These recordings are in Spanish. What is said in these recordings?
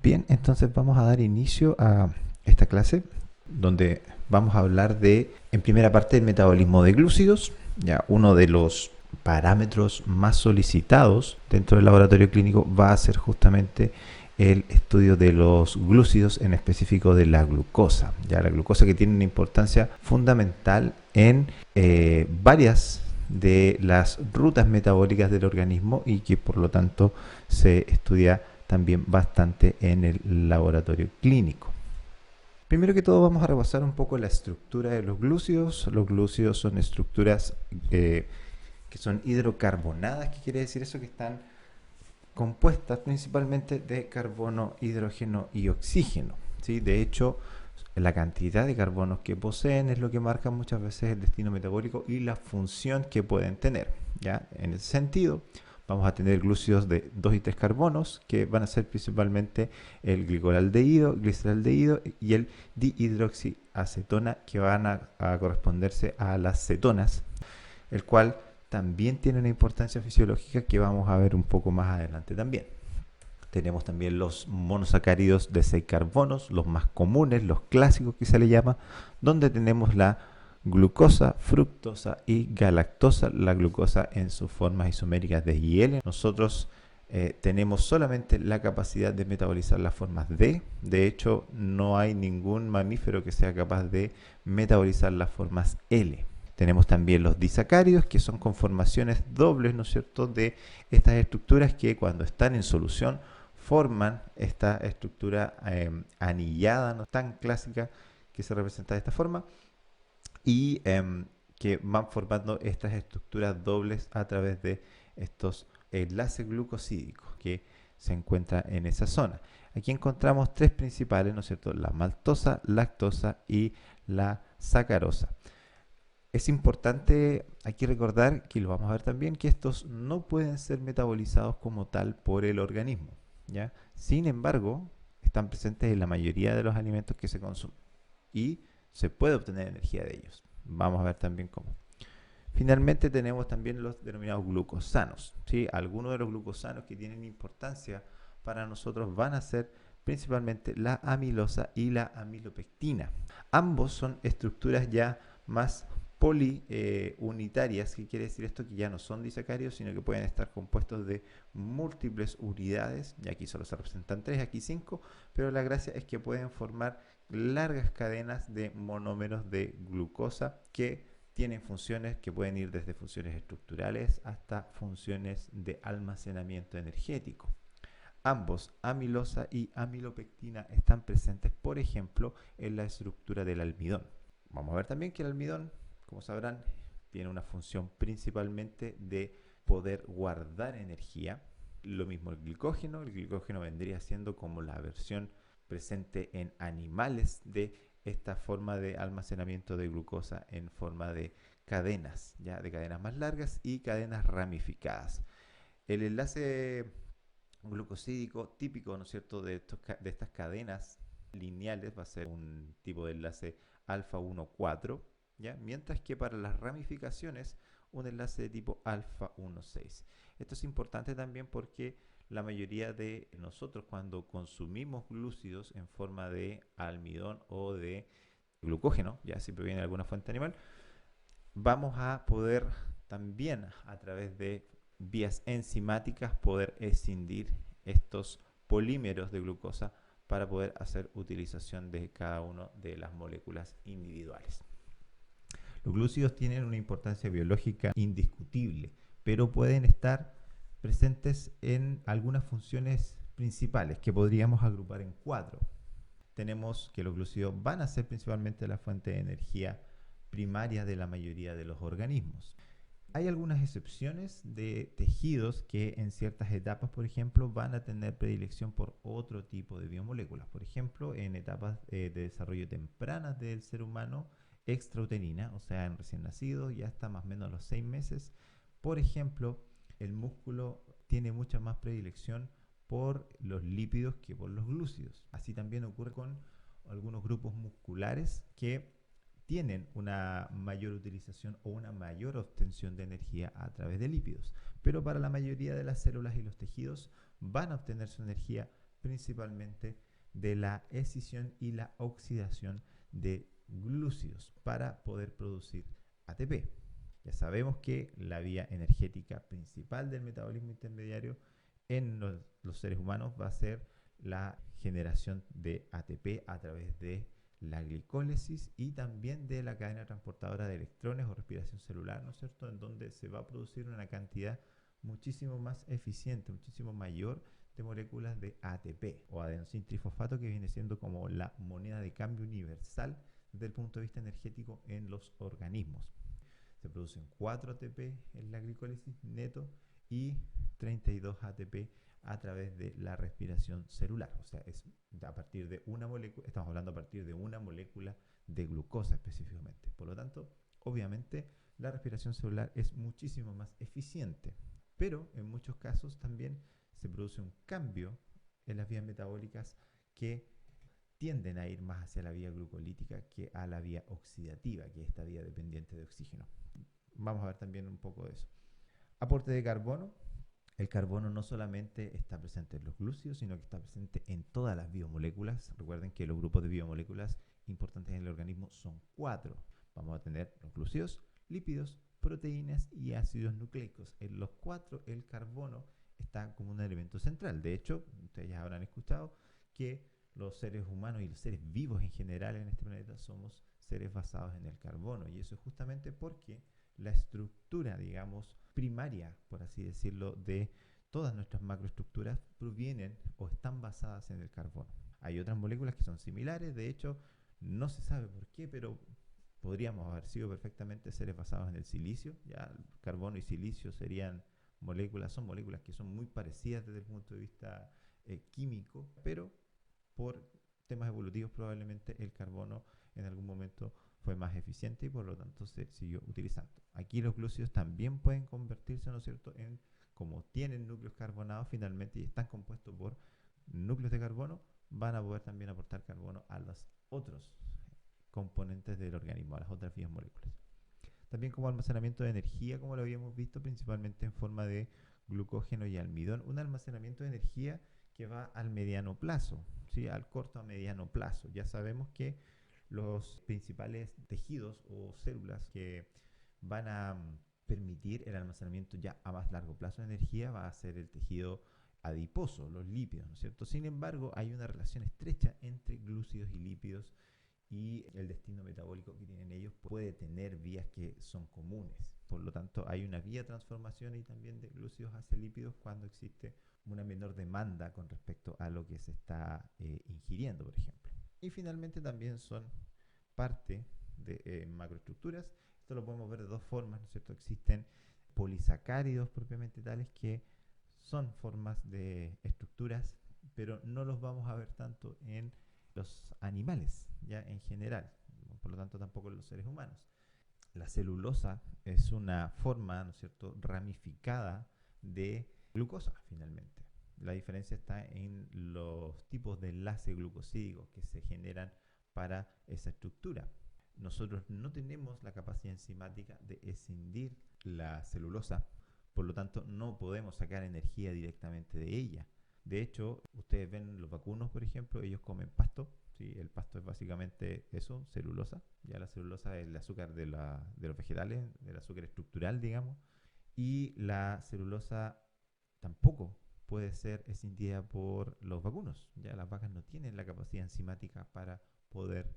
Bien, entonces vamos a dar inicio a esta clase donde vamos a hablar de, en primera parte, el metabolismo de glúcidos, ya uno de los parámetros más solicitados dentro del laboratorio clínico va a ser justamente el estudio de los glúcidos, en específico de la glucosa. Ya la glucosa, que tiene una importancia fundamental en varias de las rutas metabólicas del organismo y que por lo tanto se estudia también bastante en el laboratorio clínico. Primero que todo vamos a repasar un poco la estructura de los glúcidos. Los glúcidos son estructuras que son hidrocarbonadas. ¿Qué quiere decir eso? Que están compuestas principalmente de carbono, hidrógeno y oxígeno, ¿sí? De hecho, la cantidad de carbonos que poseen es lo que marca muchas veces el destino metabólico y la función que pueden tener, ¿ya? En ese sentido, vamos a tener glúcidos de 2 y 3 carbonos, que van a ser principalmente el glicolaldehído, gliceraldehído y el dihidroxiacetona, que van a corresponderse a las cetonas, el cual también tiene una importancia fisiológica que vamos a ver un poco más adelante también. Tenemos también los monosacáridos de 6 carbonos, los más comunes, los clásicos que se le llama, donde tenemos la glucosa, fructosa y galactosa. La glucosa en sus formas isoméricas de IL. Nosotros tenemos solamente la capacidad de metabolizar las formas D. De hecho, no hay ningún mamífero que sea capaz de metabolizar las formas L. Tenemos también los disacáridos, que son conformaciones dobles, ¿no es cierto?, de estas estructuras que cuando están en solución forman esta estructura anillada, ¿no?, tan clásica que se representa de esta forma, y que van formando estas estructuras dobles a través de estos enlaces glucosídicos que se encuentran en esa zona. Aquí encontramos tres principales, ¿no es cierto?, la maltosa, lactosa y la sacarosa. Es importante aquí recordar, que lo vamos a ver también, que estos no pueden ser metabolizados como tal por el organismo, ¿ya? Sin embargo, están presentes en la mayoría de los alimentos que se consumen y se puede obtener energía de ellos. Vamos a ver también cómo. Finalmente tenemos también los denominados glucosanos, ¿sí? Algunos de los glucosanos que tienen importancia para nosotros van a ser principalmente la amilosa y la amilopectina. Ambos son estructuras ya más poliunitarias. ¿Qué quiere decir esto? Que ya no son disacáridos, sino que pueden estar compuestos de múltiples unidades, y aquí solo se representan 3, aquí 5, pero la gracia es que pueden formar largas cadenas de monómeros de glucosa que tienen funciones que pueden ir desde funciones estructurales hasta funciones de almacenamiento energético. Ambos, amilosa y amilopectina, están presentes, por ejemplo, en la estructura del almidón. Vamos a ver también que el almidón, como sabrán, tiene una función principalmente de poder guardar energía. Lo mismo el glicógeno vendría siendo como la versión presente en animales de esta forma de almacenamiento de glucosa en forma de cadenas, ya de cadenas más largas y cadenas ramificadas. El enlace glucosídico típico, ¿no es cierto?, de estas cadenas lineales va a ser un tipo de enlace alfa 1,4, ¿ya? Mientras que para las ramificaciones un enlace de tipo alfa 1,6. Esto es importante también porque la mayoría de nosotros, cuando consumimos glúcidos en forma de almidón o de glucógeno, ya si proviene de alguna fuente animal, vamos a poder también, a través de vías enzimáticas, poder escindir estos polímeros de glucosa para poder hacer utilización de cada una de las moléculas individuales. Los glúcidos tienen una importancia biológica indiscutible, pero pueden estar presentes en algunas funciones principales que podríamos agrupar en 4. Tenemos que los glúcidos van a ser principalmente la fuente de energía primaria de la mayoría de los organismos. Hay algunas excepciones de tejidos que en ciertas etapas, por ejemplo, van a tener predilección por otro tipo de biomoléculas. Por ejemplo, en etapas de desarrollo tempranas del ser humano, extrauterina, o sea, en recién nacido, ya hasta más o menos los 6 meses. Por ejemplo, el músculo tiene mucha más predilección por los lípidos que por los glúcidos. Así también ocurre con algunos grupos musculares que tienen una mayor utilización o una mayor obtención de energía a través de lípidos. Pero para la mayoría de las células y los tejidos van a obtener su energía principalmente de la escisión y la oxidación de glúcidos para poder producir ATP. Ya sabemos que la vía energética principal del metabolismo intermediario en los seres humanos va a ser la generación de ATP a través de la glicólisis y también de la cadena transportadora de electrones o respiración celular, ¿no es cierto?, en donde se va a producir una cantidad muchísimo más eficiente, muchísimo mayor de moléculas de ATP o adenosintrifosfato, que viene siendo como la moneda de cambio universal desde el punto de vista energético en los organismos. Se producen 4 ATP en la glicólisis neto y 32 ATP a través de la respiración celular. O sea, es a partir de una molécula, estamos hablando a partir de una molécula de glucosa específicamente. Por lo tanto, obviamente, la respiración celular es muchísimo más eficiente. Pero en muchos casos también se produce un cambio en las vías metabólicas que tienden a ir más hacia la vía glucolítica que a la vía oxidativa, que es esta vía dependiente de oxígeno. Vamos a ver también un poco de eso. Aporte de carbono. El carbono no solamente está presente en los glúcidos, sino que está presente en todas las biomoléculas. Recuerden que los grupos de biomoléculas importantes en el organismo son 4. Vamos a tener los glúcidos, lípidos, proteínas y ácidos nucleicos. En los 4 el carbono está como un elemento central. De hecho, ustedes ya habrán escuchado que los seres humanos y los seres vivos en general en este planeta somos seres basados en el carbono. Y eso es justamente porque la estructura, digamos, primaria, por así decirlo, de todas nuestras macroestructuras provienen o están basadas en el carbono. Hay otras moléculas que son similares, de hecho, no se sabe por qué, pero podríamos haber sido perfectamente seres basados en el silicio. Ya carbono y silicio serían moléculas, son moléculas que son muy parecidas desde el punto de vista químico, pero por temas evolutivos probablemente el carbono en algún momento fue más eficiente y por lo tanto se siguió utilizando. Aquí los glúcidos también pueden convertirse, ¿no es cierto?, en, como tienen núcleos carbonados finalmente y están compuestos por núcleos de carbono, van a poder también aportar carbono a los otros componentes del organismo, a las otras vías moléculas. También como almacenamiento de energía, como lo habíamos visto, principalmente en forma de glucógeno y almidón. Un almacenamiento de energía que va al mediano plazo, ¿sí?, al corto a mediano plazo. Ya sabemos que los principales tejidos o células que van a permitir el almacenamiento ya a más largo plazo de energía va a ser el tejido adiposo, los lípidos, ¿no es cierto? Sin embargo, hay una relación estrecha entre glúcidos y lípidos y el destino metabólico que tienen ellos puede tener vías que son comunes. Por lo tanto, hay una vía de transformación y también de glúcidos hacia lípidos cuando existe una menor demanda con respecto a lo que se está ingiriendo, por ejemplo. Y finalmente también son parte de macroestructuras. Esto lo podemos ver de dos formas, ¿no es cierto? Existen polisacáridos propiamente tales que son formas de estructuras, pero no los vamos a ver tanto en los animales, ya en general, por lo tanto tampoco en los seres humanos. La celulosa es una forma, ¿no es cierto?, ramificada de glucosa finalmente. La diferencia está en los tipos de enlace glucosídicos que se generan para esa estructura. Nosotros no tenemos la capacidad enzimática de escindir la celulosa, por lo tanto no podemos sacar energía directamente de ella. De hecho, ustedes ven los vacunos, por ejemplo, ellos comen pasto, ¿sí? El pasto es básicamente eso, celulosa. Ya la celulosa es el azúcar de los vegetales, del azúcar estructural, digamos. Y la celulosa tampoco puede ser escindida por los vacunos. Ya las vacas no tienen la capacidad enzimática para poder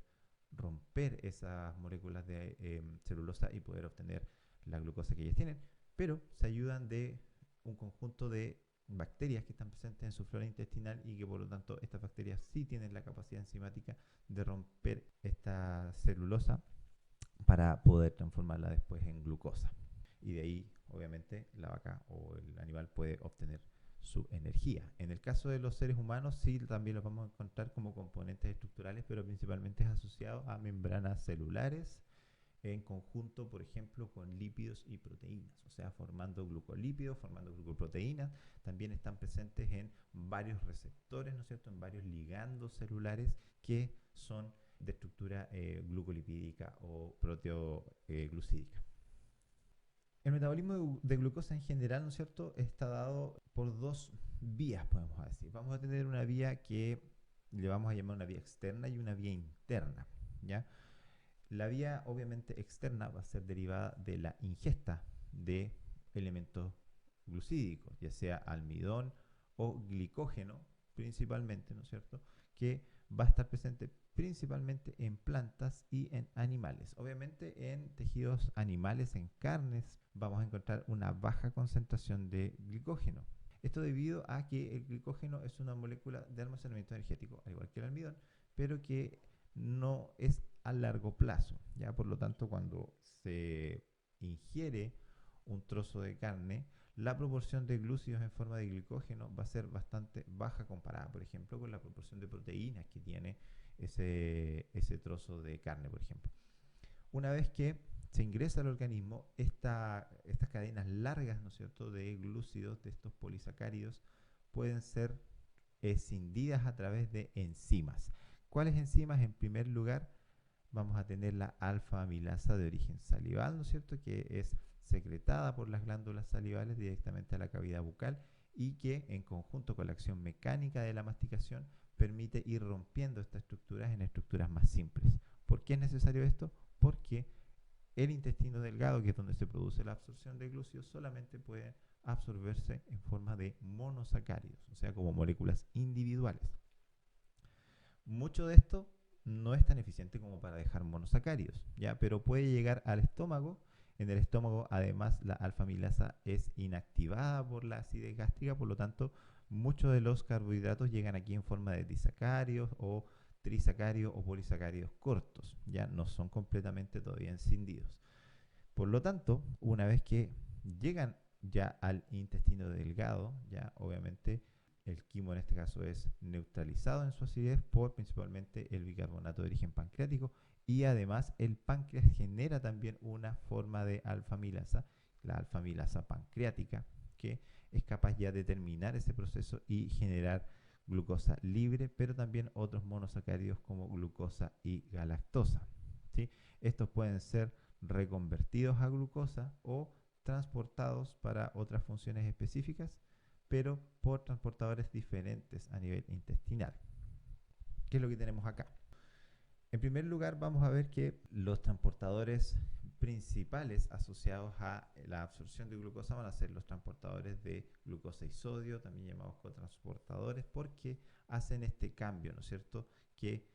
romper esas moléculas de celulosa y poder obtener la glucosa que ellas tienen, pero se ayudan de un conjunto de bacterias que están presentes en su flora intestinal y que por lo tanto estas bacterias sí tienen la capacidad enzimática de romper esta celulosa para poder transformarla después en glucosa. Y de ahí, obviamente, la vaca o el animal puede obtener su energía. En el caso de los seres humanos, sí, también los vamos a encontrar como componentes estructurales, pero principalmente es asociado a membranas celulares en conjunto, por ejemplo, con lípidos y proteínas, o sea, formando glucolípidos, formando glucoproteínas. También están presentes en varios receptores, ¿no es cierto?, en varios ligandos celulares que son de estructura glucolipídica o proteoglucídica. El metabolismo de glucosa en general, ¿no es cierto?, está dado por dos vías, podemos decir. Vamos a tener una vía que le vamos a llamar una vía externa y una vía interna, ¿ya? La vía obviamente externa va a ser derivada de la ingesta de elementos glucídicos, ya sea almidón o glicógeno principalmente, ¿no es cierto?, que va a estar presente principalmente en plantas y en animales. Obviamente en tejidos animales, en carnes, vamos a encontrar una baja concentración de glicógeno. Esto debido a que el glicógeno es una molécula de almacenamiento energético, al igual que el almidón, pero que no es a largo plazo. ¿Ya? Por lo tanto, cuando se ingiere un trozo de carne, la proporción de glúcidos en forma de glicógeno va a ser bastante baja comparada, por ejemplo, con la proporción de proteínas que tiene ese trozo de carne, por ejemplo. Una vez que se ingresa al organismo, estas cadenas largas, ¿no es cierto?, de glúcidos, de estos polisacáridos, pueden ser escindidas a través de enzimas. ¿Cuáles enzimas? En primer lugar, vamos a tener la alfa-amilasa de origen salival, ¿no es cierto?, que es secretada por las glándulas salivales directamente a la cavidad bucal y que en conjunto con la acción mecánica de la masticación permite ir rompiendo estas estructuras en estructuras más simples. ¿Por qué es necesario esto? Porque el intestino delgado, que es donde se produce la absorción de glúcidos, solamente puede absorberse en forma de monosacáridos, o sea, como moléculas individuales. Mucho de esto no es tan eficiente como para dejar monosacáridos, ¿ya? Pero puede llegar al estómago. En el estómago, además, la alfa-amilasa es inactivada por la acidez gástrica, por lo tanto, muchos de los carbohidratos llegan aquí en forma de disacáridos o trisacáridos o polisacáridos cortos, ya no son completamente todavía encindidos. Por lo tanto, una vez que llegan ya al intestino delgado, ya obviamente el quimo en este caso es neutralizado en su acidez por principalmente el bicarbonato de origen pancreático y además el páncreas genera también una forma de alfa-amilasa, la alfa-amilasa pancreática, que es capaz ya de terminar ese proceso y generar glucosa libre, pero también otros monosacáridos como glucosa y galactosa, ¿sí? Estos pueden ser reconvertidos a glucosa o transportados para otras funciones específicas, pero por transportadores diferentes a nivel intestinal. ¿Qué es lo que tenemos acá? En primer lugar, vamos a ver que los transportadores principales asociados a la absorción de glucosa van a ser los transportadores de glucosa y sodio, también llamados cotransportadores, porque hacen este cambio, ¿no es cierto?, que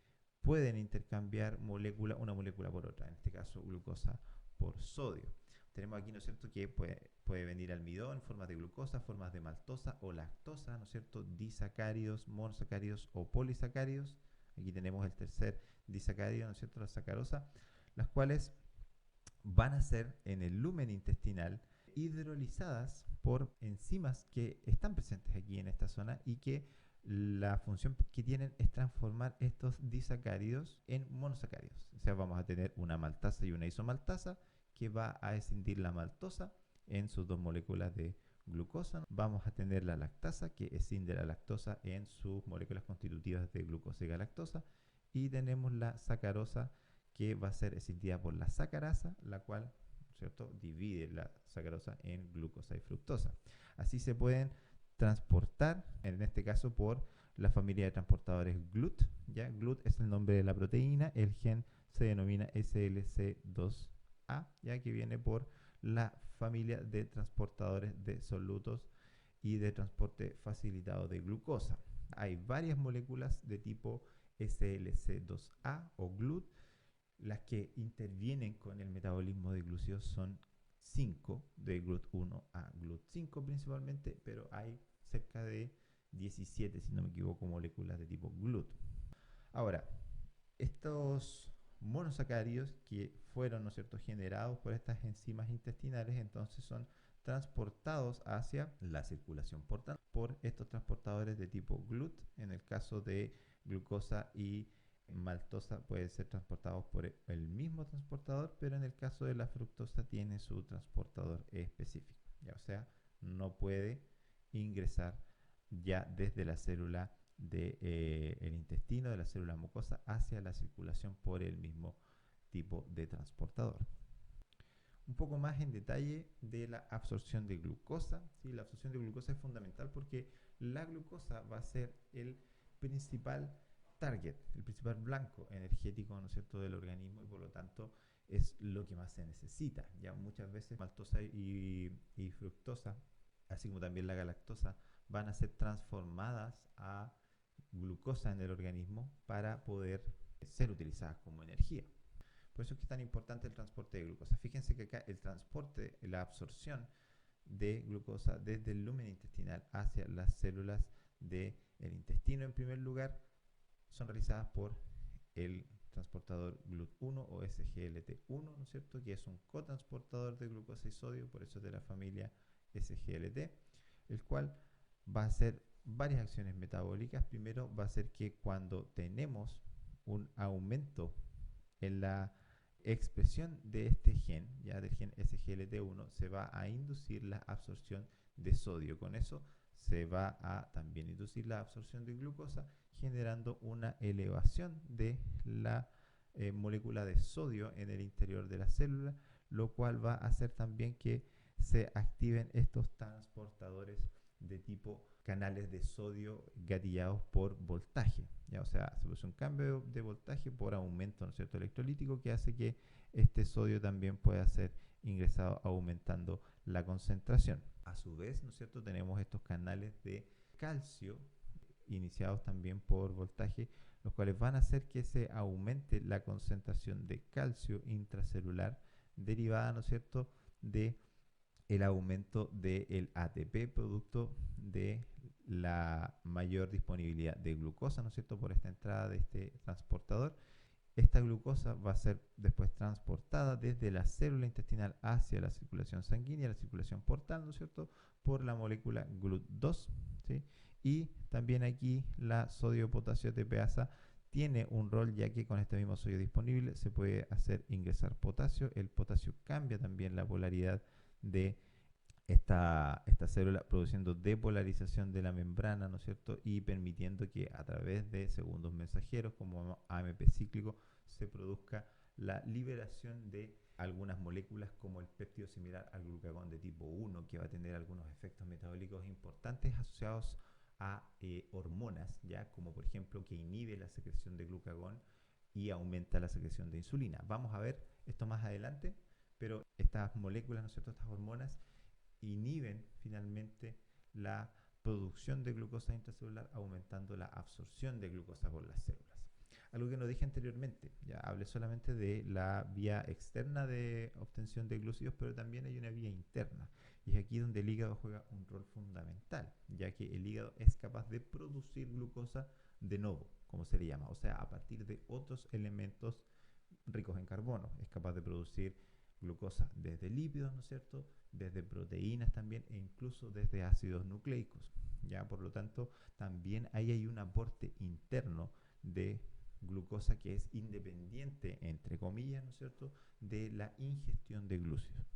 pueden intercambiar una molécula por otra, en este caso glucosa por sodio. Tenemos aquí, ¿no es cierto?, que puede venir almidón, formas de glucosa, formas de maltosa o lactosa, ¿no es cierto?, disacáridos, monosacáridos o polisacáridos. Aquí tenemos el tercer disacárido, ¿no es cierto?, la sacarosa, las cuales van a ser en el lumen intestinal hidrolizadas por enzimas que están presentes aquí en esta zona y que la función que tienen es transformar estos disacáridos en monosacáridos. O sea, vamos a tener una maltasa y una isomaltasa que va a escindir la maltosa en sus dos moléculas de glucosa. Vamos a tener la lactasa que escinde la lactosa en sus moléculas constitutivas de glucosa y galactosa. Y tenemos la sacarosa que va a ser escindida por la sacarasa, la cual, ¿cierto?, divide la sacarosa en glucosa y fructosa. Así se pueden transportar, en este caso por la familia de transportadores GLUT. ¿Ya? GLUT es el nombre de la proteína, el gen se denomina SLC2A, ya que viene por la familia de transportadores de solutos y de transporte facilitado de glucosa. Hay varias moléculas de tipo SLC2A o GLUT. Las que intervienen con el metabolismo de glúcidos son 5, de GLUT1 a GLUT5 principalmente, pero hay cerca de 17, si no me equivoco, moléculas de tipo GLUT. Ahora, estos monosacáridos que fueron, ¿no es cierto?, generados por estas enzimas intestinales, entonces son transportados hacia la circulación portal por estos transportadores de tipo GLUT. En el caso de glucosa y maltosa pueden ser transportados por el mismo transportador, pero en el caso de la fructosa tiene su transportador específico, ¿ya? O sea, no puede ingresar ya desde la célula del intestino, de la célula mucosa, hacia la circulación por el mismo tipo de transportador. un poco más en detalle de la absorción de glucosa. ¿Sí? La absorción de glucosa es fundamental porque la glucosa va a ser el principal target, el principal blanco energético, ¿no es cierto?, del organismo, y por lo tanto es lo que más se necesita. Ya muchas veces maltosa y fructosa, así como también la galactosa, van a ser transformadas a glucosa en el organismo para poder ser utilizadas como energía. Por eso es que es tan importante el transporte de glucosa. Fíjense que acá el transporte, la absorción de glucosa desde el lumen intestinal hacia las células del intestino, en primer lugar, son realizadas por el transportador GLUT1 o SGLT1, ¿no es cierto?, que es un cotransportador de glucosa y sodio, por eso es de la familia SGLT, el cual va a hacer varias acciones metabólicas. Primero va a ser que cuando tenemos un aumento en la expresión de este gen, ya del gen SGLT1, se va a inducir la absorción de sodio. Con eso se va a también inducir la absorción de glucosa, generando una elevación de la molécula de sodio en el interior de la célula, lo cual va a hacer también que se activen estos transportadores de tipo canales de sodio gatillados por voltaje. ¿Ya? O sea, se produce un cambio de voltaje por aumento, ¿no es cierto?, electrolítico, que hace que este sodio también pueda ser ingresado, aumentando la concentración. A su vez, ¿no es cierto?, tenemos estos canales de calcio iniciados también por voltaje, los cuales van a hacer que se aumente la concentración de calcio intracelular derivada, ¿no es cierto?, de el aumento del ATP, producto de la mayor disponibilidad de glucosa, ¿no es cierto?, por esta entrada de este transportador. Esta glucosa va a ser después transportada desde la célula intestinal hacia la circulación sanguínea, la circulación portal, ¿no es cierto?, por la molécula GLUT2, ¿sí? Y también aquí la sodio-potasio ATPasa tiene un rol, ya que con este mismo sodio disponible se puede hacer ingresar potasio. El potasio cambia también la polaridad de esta célula, produciendo depolarización de la membrana, ¿no es cierto?, y permitiendo que a través de segundos mensajeros como AMP cíclico se produzca la liberación de algunas moléculas como el péptido similar al glucagón de tipo 1, que va a tener algunos efectos metabólicos importantes asociados a hormonas, ya como por ejemplo que inhibe la secreción de glucagón y aumenta la secreción de insulina. Vamos a ver esto más adelante, pero estas moléculas, ¿no es cierto?, estas hormonas inhiben finalmente la producción de glucosa intracelular, aumentando la absorción de glucosa por las células. Algo que no dije anteriormente, ya hablé solamente de la vía externa de obtención de glúcidos, pero también hay una vía interna, y es aquí donde el hígado juega un rol fundamental, ya que el hígado es capaz de producir glucosa de novo, como se le llama, o sea, a partir de otros elementos ricos en carbono. Es capaz de producir glucosa desde lípidos, ¿no es cierto?, desde proteínas también, e incluso desde ácidos nucleicos. Ya, por lo tanto, también ahí hay un aporte interno de glucosa que es independiente, entre comillas, ¿no es cierto?, de la ingestión de glúcidos.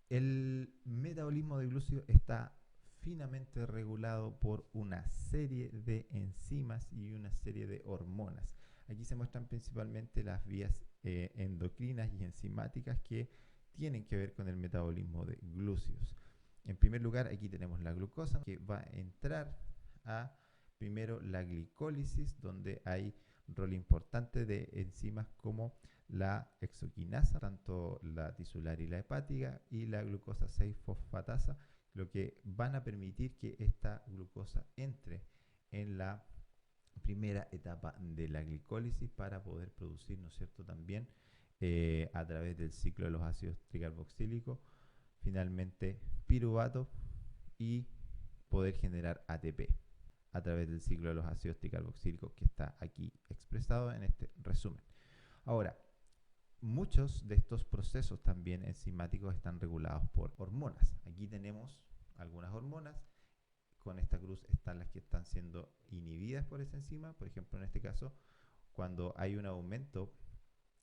El metabolismo de glúcidos está finamente regulado por una serie de enzimas y una serie de hormonas. Aquí se muestran principalmente las vías endocrinas y enzimáticas que tienen que ver con el metabolismo de glúcidos. En primer lugar, aquí tenemos la glucosa, que va a entrar a primero la glicólisis, donde hay un rol importante de enzimas como la exoquinasa, tanto la tisular y la hepática, y la glucosa 6-fosfatasa, lo que van a permitir que esta glucosa entre en la primera etapa de la glicólisis para poder producir, ¿no es cierto?, también a través del ciclo de los ácidos tricarboxílicos, finalmente piruvato, y poder generar ATP a través del ciclo de los ácidos tricarboxílicos, que está aquí expresado en este resumen. Ahora, muchos de estos procesos también enzimáticos están regulados por hormonas. Aquí tenemos algunas hormonas. Con esta cruz están las que están siendo inhibidas por esa enzima. Por ejemplo, en este caso, cuando hay un aumento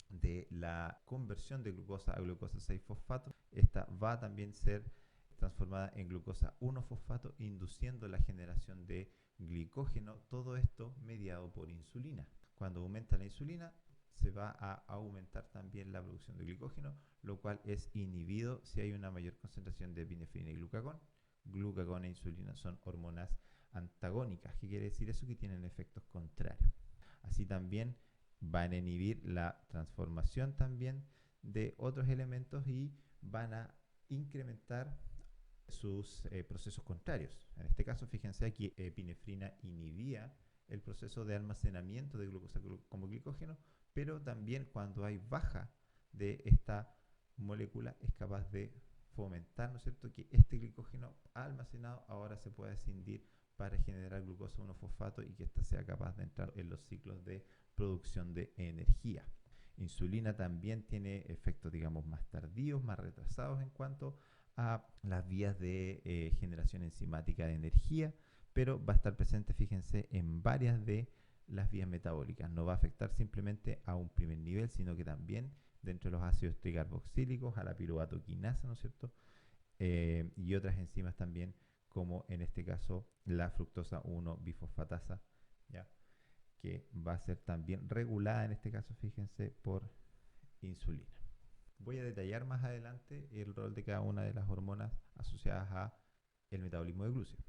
de la conversión de glucosa a glucosa 6-fosfato, esta va a también ser transformada en glucosa 1-fosfato, induciendo la generación de glicógeno, todo esto mediado por insulina. Cuando aumenta la insulina, se va a aumentar también la producción de glicógeno, lo cual es inhibido si hay una mayor concentración de epinefrina y glucagón. Glucagón e insulina son hormonas antagónicas. ¿Qué quiere decir eso? Que tienen efectos contrarios. Así también van a inhibir la transformación también de otros elementos y van a incrementar sus procesos contrarios. En este caso, fíjense aquí, epinefrina inhibía el proceso de almacenamiento de glucosa como glicógeno, pero también cuando hay baja de esta molécula es capaz de fomentar, ¿no es cierto?, que este glicógeno almacenado ahora se pueda escindir para generar glucosa 1-fosfato y que ésta sea capaz de entrar en los ciclos de producción de energía. Insulina también tiene efectos, digamos, más tardíos, más retrasados en cuanto a las vías de generación enzimática de energía, pero va a estar presente, fíjense, en varias de las vías metabólicas. No va a afectar simplemente a un primer nivel, sino que también dentro de los ácidos tricarboxílicos, a la piruvato quinasa, ¿no es cierto? Y otras enzimas también, como en este caso la fructosa 1-bifosfatasa, ¿ya? Que va a ser también regulada en este caso, fíjense, por insulina. Voy a detallar más adelante el rol de cada una de las hormonas asociadas a el metabolismo de glúcidos.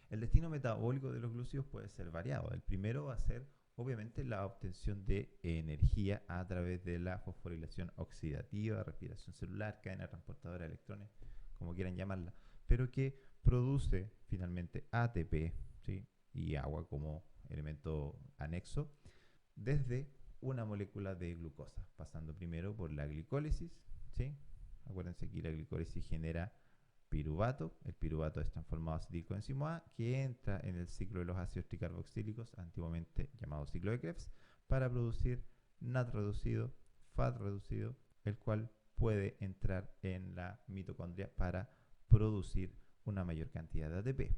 El destino metabólico de los glúcidos puede ser variado. El primero va a ser obviamente la obtención de energía a través de la fosforilación oxidativa, respiración celular, cadena transportadora de electrones, como quieran llamarla, pero que produce finalmente ATP, ¿sí?, y agua como elemento anexo desde una molécula de glucosa, pasando primero por la glicólisis, ¿sí? Acuérdense que la glicólisis genera piruvato. El piruvato es transformado a acetilcoenzimo A, que entra en el ciclo de los ácidos tricarboxílicos, antiguamente llamado ciclo de Krebs, para producir NAD reducido, FAT reducido, el cual puede entrar en la mitocondria para producir una mayor cantidad de ATP.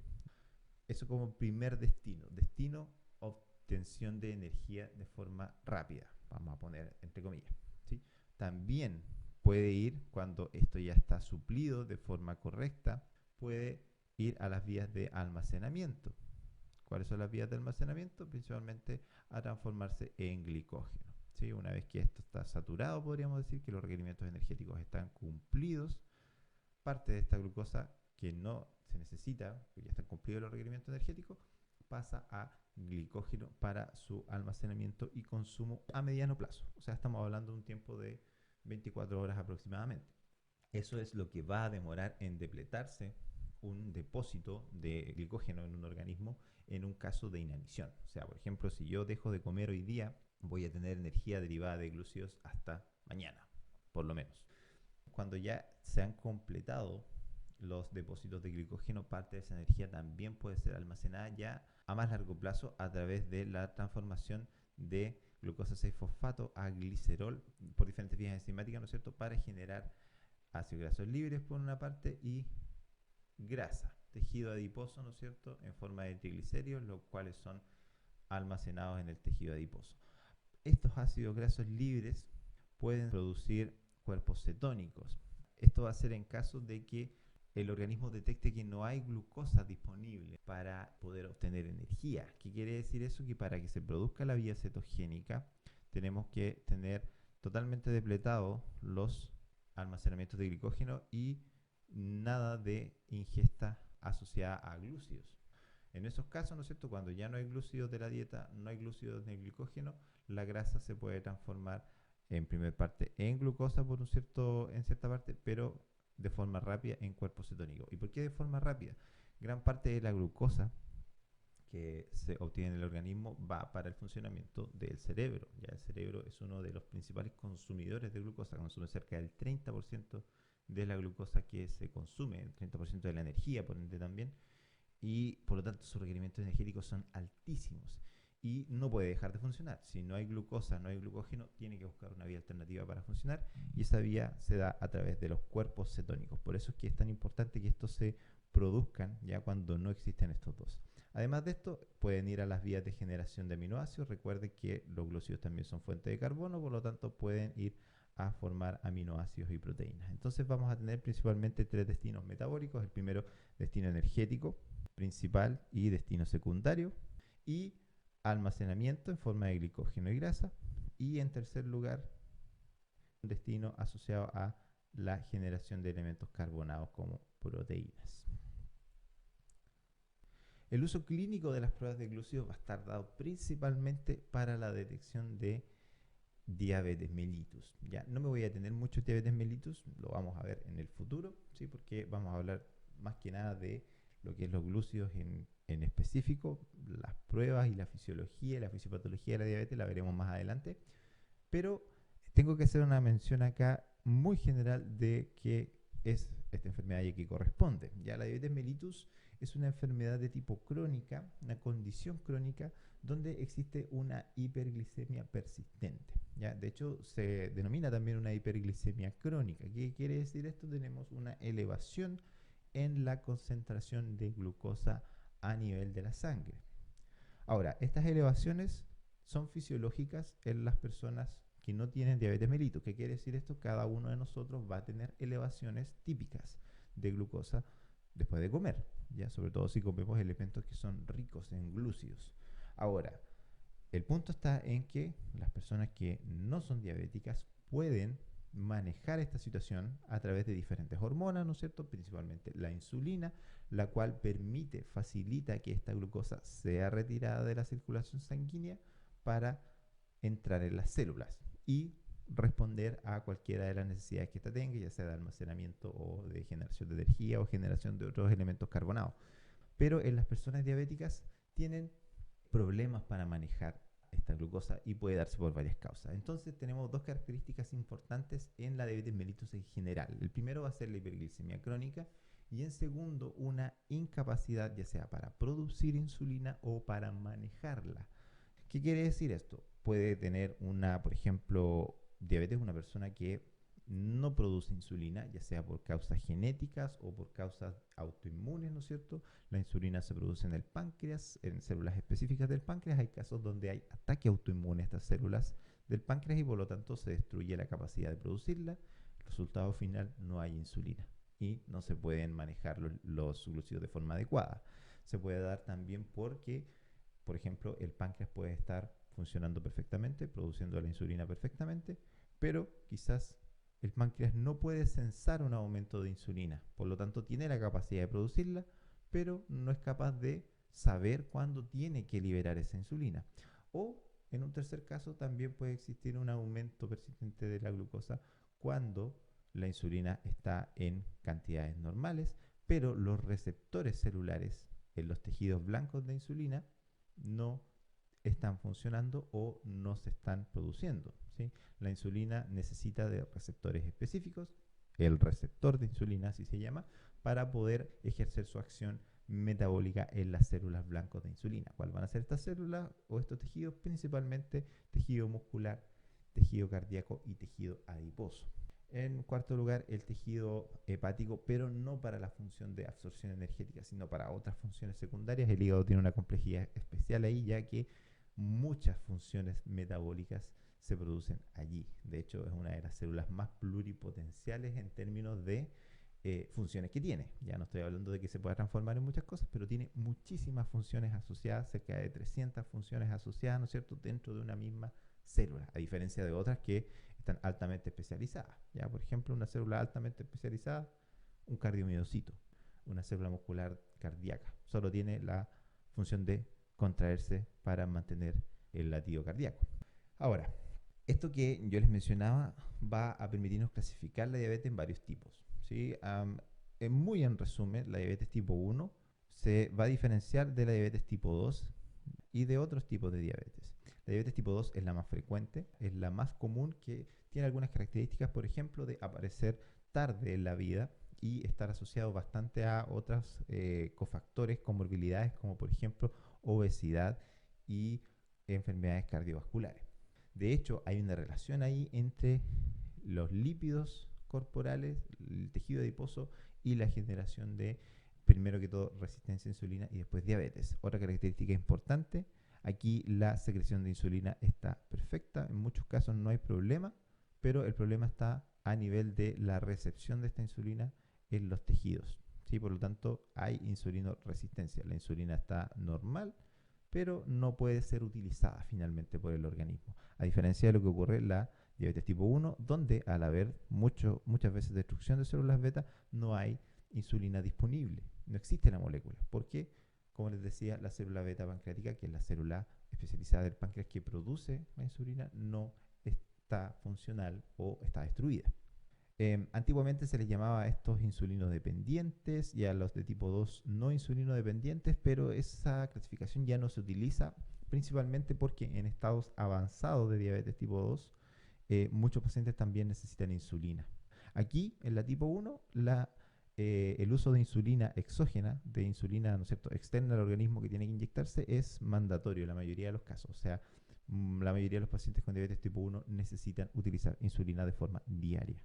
Eso como primer destino. Destino, obtención de energía de forma rápida, vamos a poner entre comillas, ¿sí? También puede ir, cuando esto ya está suplido de forma correcta, puede ir a las vías de almacenamiento. ¿Cuáles son las vías de almacenamiento? Principalmente a transformarse en glicógeno, ¿sí? Una vez que esto está saturado, podríamos decir que los requerimientos energéticos están cumplidos, parte de esta glucosa que no se necesita, porque ya están cumplidos los requerimientos energéticos, pasa a glicógeno para su almacenamiento y consumo a mediano plazo. O sea, estamos hablando de un tiempo de 24 horas aproximadamente. Eso es lo que va a demorar en depletarse un depósito de glicógeno en un organismo en un caso de inanición. O sea, por ejemplo, si yo dejo de comer hoy día, voy a tener energía derivada de glúcidos hasta mañana, por lo menos. Cuando ya se han completado los depósitos de glicógeno, parte de esa energía también puede ser almacenada ya a más largo plazo a través de la transformación de glucosa 6-fosfato a glicerol por diferentes vías enzimáticas, ¿no es cierto?, para generar ácidos grasos libres por una parte y grasa, tejido adiposo, ¿no es cierto?, en forma de triglicéridos, los cuales son almacenados en el tejido adiposo. Estos ácidos grasos libres pueden producir cuerpos cetónicos. Esto va a ser en caso de que el organismo detecte que no hay glucosa disponible para poder obtener energía. ¿Qué quiere decir eso? Que para que se produzca la vía cetogénica tenemos que tener totalmente depletados los almacenamientos de glicógeno y nada de ingesta asociada a glúcidos. En esos casos, ¿no es cierto?, cuando ya no hay glúcidos de la dieta, no hay glúcidos ni glicógeno, la grasa se puede transformar en primer parte en glucosa en cierta parte, pero de forma rápida en cuerpo cetónico. ¿Y por qué de forma rápida? Gran parte de la glucosa que se obtiene en el organismo va para el funcionamiento del cerebro. Ya el cerebro es uno de los principales consumidores de glucosa, consume cerca del 30% de la glucosa que se consume, el 30% de la energía, por ende también, y por lo tanto sus requerimientos energéticos son altísimos y no puede dejar de funcionar. Si no hay glucosa, no hay glucógeno, tiene que buscar una vía alternativa para funcionar y esa vía se da a través de los cuerpos cetónicos. Por eso es que es tan importante que estos se produzcan ya cuando no existen estos dos. Además de esto, pueden ir a las vías de generación de aminoácidos. Recuerden que los glúcidos también son fuente de carbono, por lo tanto pueden ir a formar aminoácidos y proteínas. Entonces vamos a tener principalmente tres destinos metabólicos. El primero, destino energético principal y destino secundario, y almacenamiento en forma de glicógeno y grasa, Y en tercer lugar, un destino asociado a la generación de elementos carbonados como proteínas. El uso clínico de las pruebas de glúcidos va a estar dado principalmente para la detección de diabetes mellitus. Ya no me voy a tener mucho diabetes mellitus, lo vamos a ver en el futuro, ¿sí? Porque vamos a hablar más que nada de lo que es los glúcidos en específico, las pruebas y la fisiología y la fisiopatología de la diabetes la veremos más adelante, pero tengo que hacer una mención acá muy general de qué es esta enfermedad y a qué corresponde. Ya la diabetes mellitus es una enfermedad de tipo crónica, una condición crónica donde existe una hiperglicemia persistente. ¿Ya? De hecho, se denomina también una hiperglicemia crónica. ¿Qué quiere decir esto? Tenemos una elevación en la concentración de glucosa a nivel de la sangre. Ahora, estas elevaciones son fisiológicas en las personas que no tienen diabetes mellitus. ¿Qué quiere decir esto? Cada uno de nosotros va a tener elevaciones típicas de glucosa después de comer, ya sobre todo si comemos elementos que son ricos en glúcidos. Ahora, el punto está en que las personas que no son diabéticas pueden manejar esta situación a través de diferentes hormonas, ¿no es cierto? Principalmente la insulina, la cual permite, facilita que esta glucosa sea retirada de la circulación sanguínea para entrar en las células y responder a cualquiera de las necesidades que ésta tenga, ya sea de almacenamiento o de generación de energía o generación de otros elementos carbonados. Pero en las personas diabéticas tienen problemas para manejar esta glucosa y puede darse por varias causas. Entonces tenemos dos características importantes en la diabetes mellitus en general. El primero va a ser la hiperglicemia crónica y en segundo una incapacidad ya sea para producir insulina o para manejarla. ¿Qué quiere decir esto? Puede tener una, por ejemplo, diabetes una persona que no produce insulina, ya sea por causas genéticas o por causas autoinmunes, ¿no es cierto? La insulina se produce en el páncreas, en células específicas del páncreas. Hay casos donde hay ataque autoinmune a estas células del páncreas y por lo tanto se destruye la capacidad de producirla. Resultado final, no hay insulina y no se pueden manejar los glúcidos de forma adecuada. Se puede dar también porque, por ejemplo, el páncreas puede estar funcionando perfectamente, produciendo la insulina perfectamente, pero quizás el páncreas no puede sensar un aumento de insulina, por lo tanto tiene la capacidad de producirla, pero no es capaz de saber cuándo tiene que liberar esa insulina. O en un tercer caso también puede existir un aumento persistente de la glucosa cuando la insulina está en cantidades normales, pero los receptores celulares en los tejidos blancos de insulina no están funcionando o no se están produciendo, ¿sí? La insulina necesita de receptores específicos, el receptor de insulina así se llama, para poder ejercer su acción metabólica en las células blancas de insulina. ¿Cuáles van a ser estas células o estos tejidos? Principalmente tejido muscular, tejido cardíaco y tejido adiposo. En cuarto lugar, el tejido hepático, pero no para la función de absorción energética, sino para otras funciones secundarias. El hígado tiene una complejidad especial ahí, ya que muchas funciones metabólicas se producen allí. De hecho, es una de las células más pluripotenciales en términos de funciones que tiene. Ya no estoy hablando de que se pueda transformar en muchas cosas, pero tiene muchísimas funciones asociadas, cerca de 300 funciones asociadas, ¿no es cierto?, dentro de una misma célula, a diferencia de otras que están altamente especializadas. Ya, por ejemplo, una célula altamente especializada, un cardiomiocito, una célula muscular cardíaca, solo tiene la función de contraerse para mantener el latido cardíaco. Ahora, esto que yo les mencionaba va a permitirnos clasificar la diabetes en varios tipos, ¿sí? Muy en resumen, la diabetes tipo 1 se va a diferenciar de la diabetes tipo 2 y de otros tipos de diabetes. La diabetes tipo 2 es la más frecuente, es la más común, que tiene algunas características, por ejemplo, de aparecer tarde en la vida y estar asociado bastante a otros cofactores, comorbilidades como por ejemplo obesidad y enfermedades cardiovasculares. De hecho, hay una relación ahí entre los lípidos corporales, el tejido adiposo y la generación de, primero que todo, resistencia a insulina y después diabetes. Otra característica importante, aquí la secreción de insulina está perfecta, en muchos casos no hay problema, pero el problema está a nivel de la recepción de esta insulina en los tejidos, ¿sí? Por lo tanto, hay insulinoresistencia. La insulina está normal, pero no puede ser utilizada finalmente por el organismo. A diferencia de lo que ocurre en la diabetes tipo 1, donde al haber muchas veces destrucción de células beta, no hay insulina disponible, no existe la molécula. ¿Por qué? Como les decía, la célula beta pancreática, que es la célula especializada del páncreas que produce la insulina, no está funcional o está destruida. Antiguamente se les llamaba a estos insulinos dependientes y a los de tipo 2 no insulino dependientes, pero esa clasificación ya no se utiliza principalmente porque en estados avanzados de diabetes tipo 2 muchos pacientes también necesitan insulina. Aquí, en la tipo 1, el uso de insulina exógena, de insulina, ¿no es cierto?, externa al organismo que tiene que inyectarse, es mandatorio en la mayoría de los casos. O sea, la mayoría de los pacientes con diabetes tipo 1 necesitan utilizar insulina de forma diaria.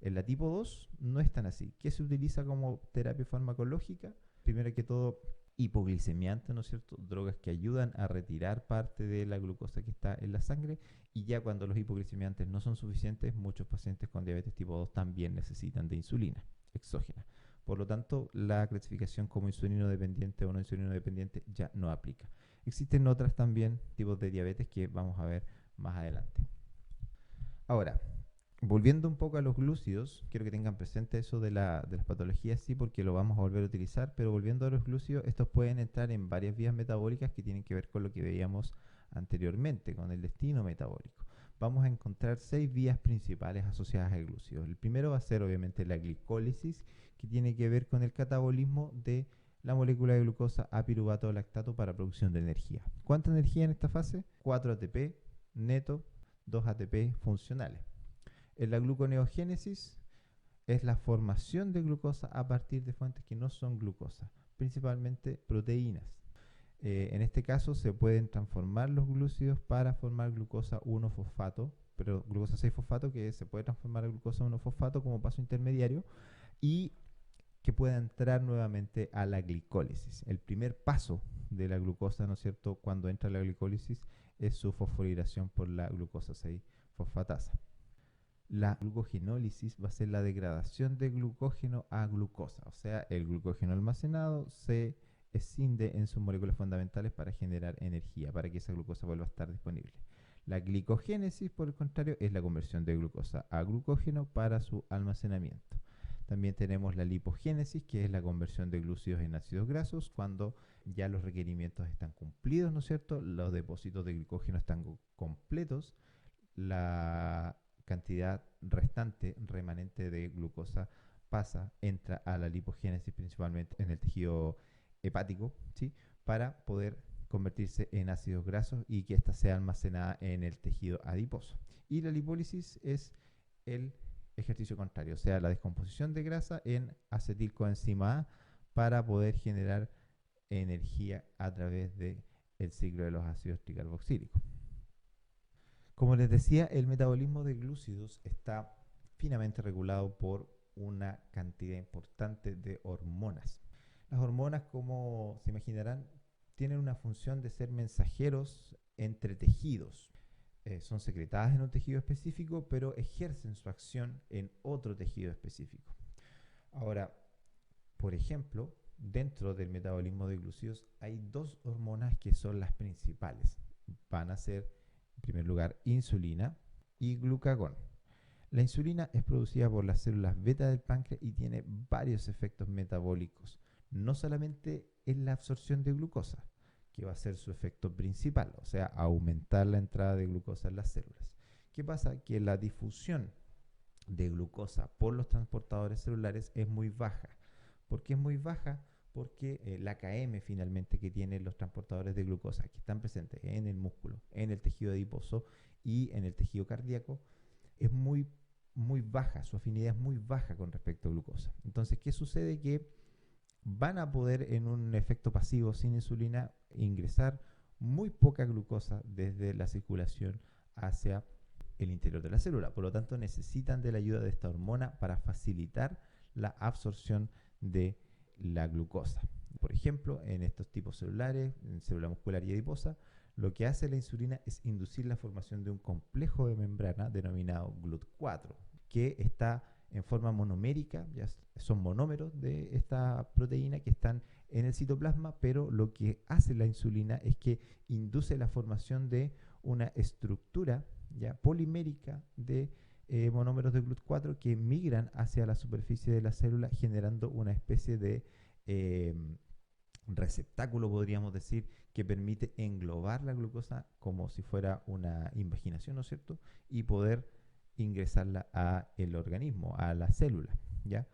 En la tipo 2 no es tan así. ¿Qué se utiliza como terapia farmacológica? Primero que todo, hipoglicemiantes, ¿no es cierto? Drogas que ayudan a retirar parte de la glucosa que está en la sangre, y ya cuando los hipoglicemiantes no son suficientes, muchos pacientes con diabetes tipo 2 también necesitan de insulina exógena. Por lo tanto, la clasificación como insulino dependiente o no insulino dependiente ya no aplica. Existen otras también tipos de diabetes que vamos a ver más adelante. Ahora, volviendo un poco a los glúcidos, quiero que tengan presente eso de las patologías, sí, porque lo vamos a volver a utilizar, pero volviendo a los glúcidos, estos pueden entrar en varias vías metabólicas que tienen que ver con lo que veíamos anteriormente, con el destino metabólico. Vamos a encontrar 6 vías principales asociadas al glúcido. El primero va a ser obviamente la glicólisis, que tiene que ver con el catabolismo de la molécula de glucosa a piruvato o lactato para producción de energía. ¿Cuánta energía en esta fase? 4 ATP neto, 2 ATP funcionales. En la gluconeogénesis es la formación de glucosa a partir de fuentes que no son glucosa, principalmente proteínas. En este caso se pueden transformar los glúcidos para formar glucosa 1-fosfato, pero glucosa 6-fosfato, que se puede transformar a glucosa 1-fosfato como paso intermediario y que pueda entrar nuevamente a la glicólisis. El primer paso de la glucosa, ¿no es cierto?, cuando entra a la glicólisis es su fosforilación por la glucosa 6-fosfatasa. La glucogenólisis va a ser la degradación de glucógeno a glucosa, o sea, el glucógeno almacenado se escinde en sus moléculas fundamentales para generar energía, para que esa glucosa vuelva a estar disponible. La glicogénesis, por el contrario, es la conversión de glucosa a glucógeno para su almacenamiento. También tenemos la lipogénesis, que es la conversión de glúcidos en ácidos grasos, cuando ya los requerimientos están cumplidos, ¿no es cierto? Los depósitos de glucógeno están completos, la cantidad remanente de glucosa entra a la lipogénesis principalmente en el tejido hepático, ¿sí?, para poder convertirse en ácidos grasos y que ésta sea almacenada en el tejido adiposo. Y la lipólisis es el ejercicio contrario, o sea, la descomposición de grasa en acetilcoenzima A para poder generar energía a través del ciclo de los ácidos tricarboxílicos. Como les decía, el metabolismo de glúcidos está finamente regulado por una cantidad importante de hormonas. Las hormonas, como se imaginarán, tienen una función de ser mensajeros entre tejidos. Son secretadas en un tejido específico, pero ejercen su acción en otro tejido específico. Ahora, por ejemplo, dentro del metabolismo de glúcidos hay 2 hormonas que son las principales. Van a ser, en primer lugar, insulina y glucagón. La insulina es producida por las células beta del páncreas y tiene varios efectos metabólicos, no solamente en la absorción de glucosa, que va a ser su efecto principal, o sea, aumentar la entrada de glucosa en las células. ¿Qué pasa? Que la difusión de glucosa por los transportadores celulares es muy baja. ¿Por qué es muy baja? Porque la KM finalmente que tienen los transportadores de glucosa que están presentes en el músculo, en el tejido adiposo y en el tejido cardíaco es muy baja, su afinidad es muy baja con respecto a glucosa. Entonces, ¿qué sucede? Que van a poder en un efecto pasivo sin insulina ingresar muy poca glucosa desde la circulación hacia el interior de la célula. Por lo tanto, necesitan de la ayuda de esta hormona para facilitar la absorción de la glucosa. Por ejemplo, en estos tipos celulares, en célula muscular y adiposa, lo que hace la insulina es inducir la formación de un complejo de membrana denominado GLUT4, que está en forma monomérica, ya son monómeros de esta proteína que están en el citoplasma, pero lo que hace la insulina es que induce la formación de una estructura ya polimérica de monómeros de GLUT4 que migran hacia la superficie de la célula generando una especie de receptáculo, podríamos decir, que permite englobar la glucosa como si fuera una invaginación, ¿no es cierto? Y poder ingresarla al organismo, a la célula, ¿ya?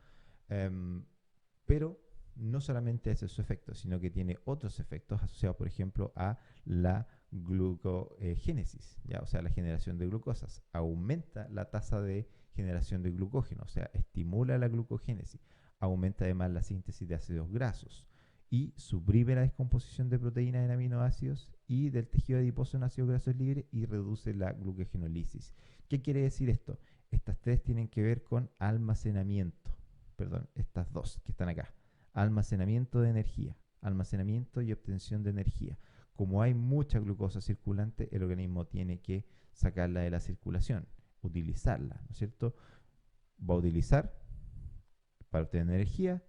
Pero no solamente ese es su efecto, sino que tiene otros efectos asociados, por ejemplo, a la glucogénesis, ¿ya? O sea, la generación de glucosas. Aumenta la tasa de generación de glucógeno, o sea, estimula la glucogénesis. Aumenta además la síntesis de ácidos grasos y suprime la descomposición de proteínas en aminoácidos y del tejido adiposo en ácidos grasos libres y reduce la glucogenólisis. ¿Qué quiere decir esto? Estas tres tienen que ver con almacenamiento. Perdón, estas dos que están acá. Almacenamiento de energía, almacenamiento y obtención de energía. Como hay mucha glucosa circulante, el organismo tiene que sacarla de la circulación, utilizarla, ¿no es cierto? Va a utilizar para obtener energía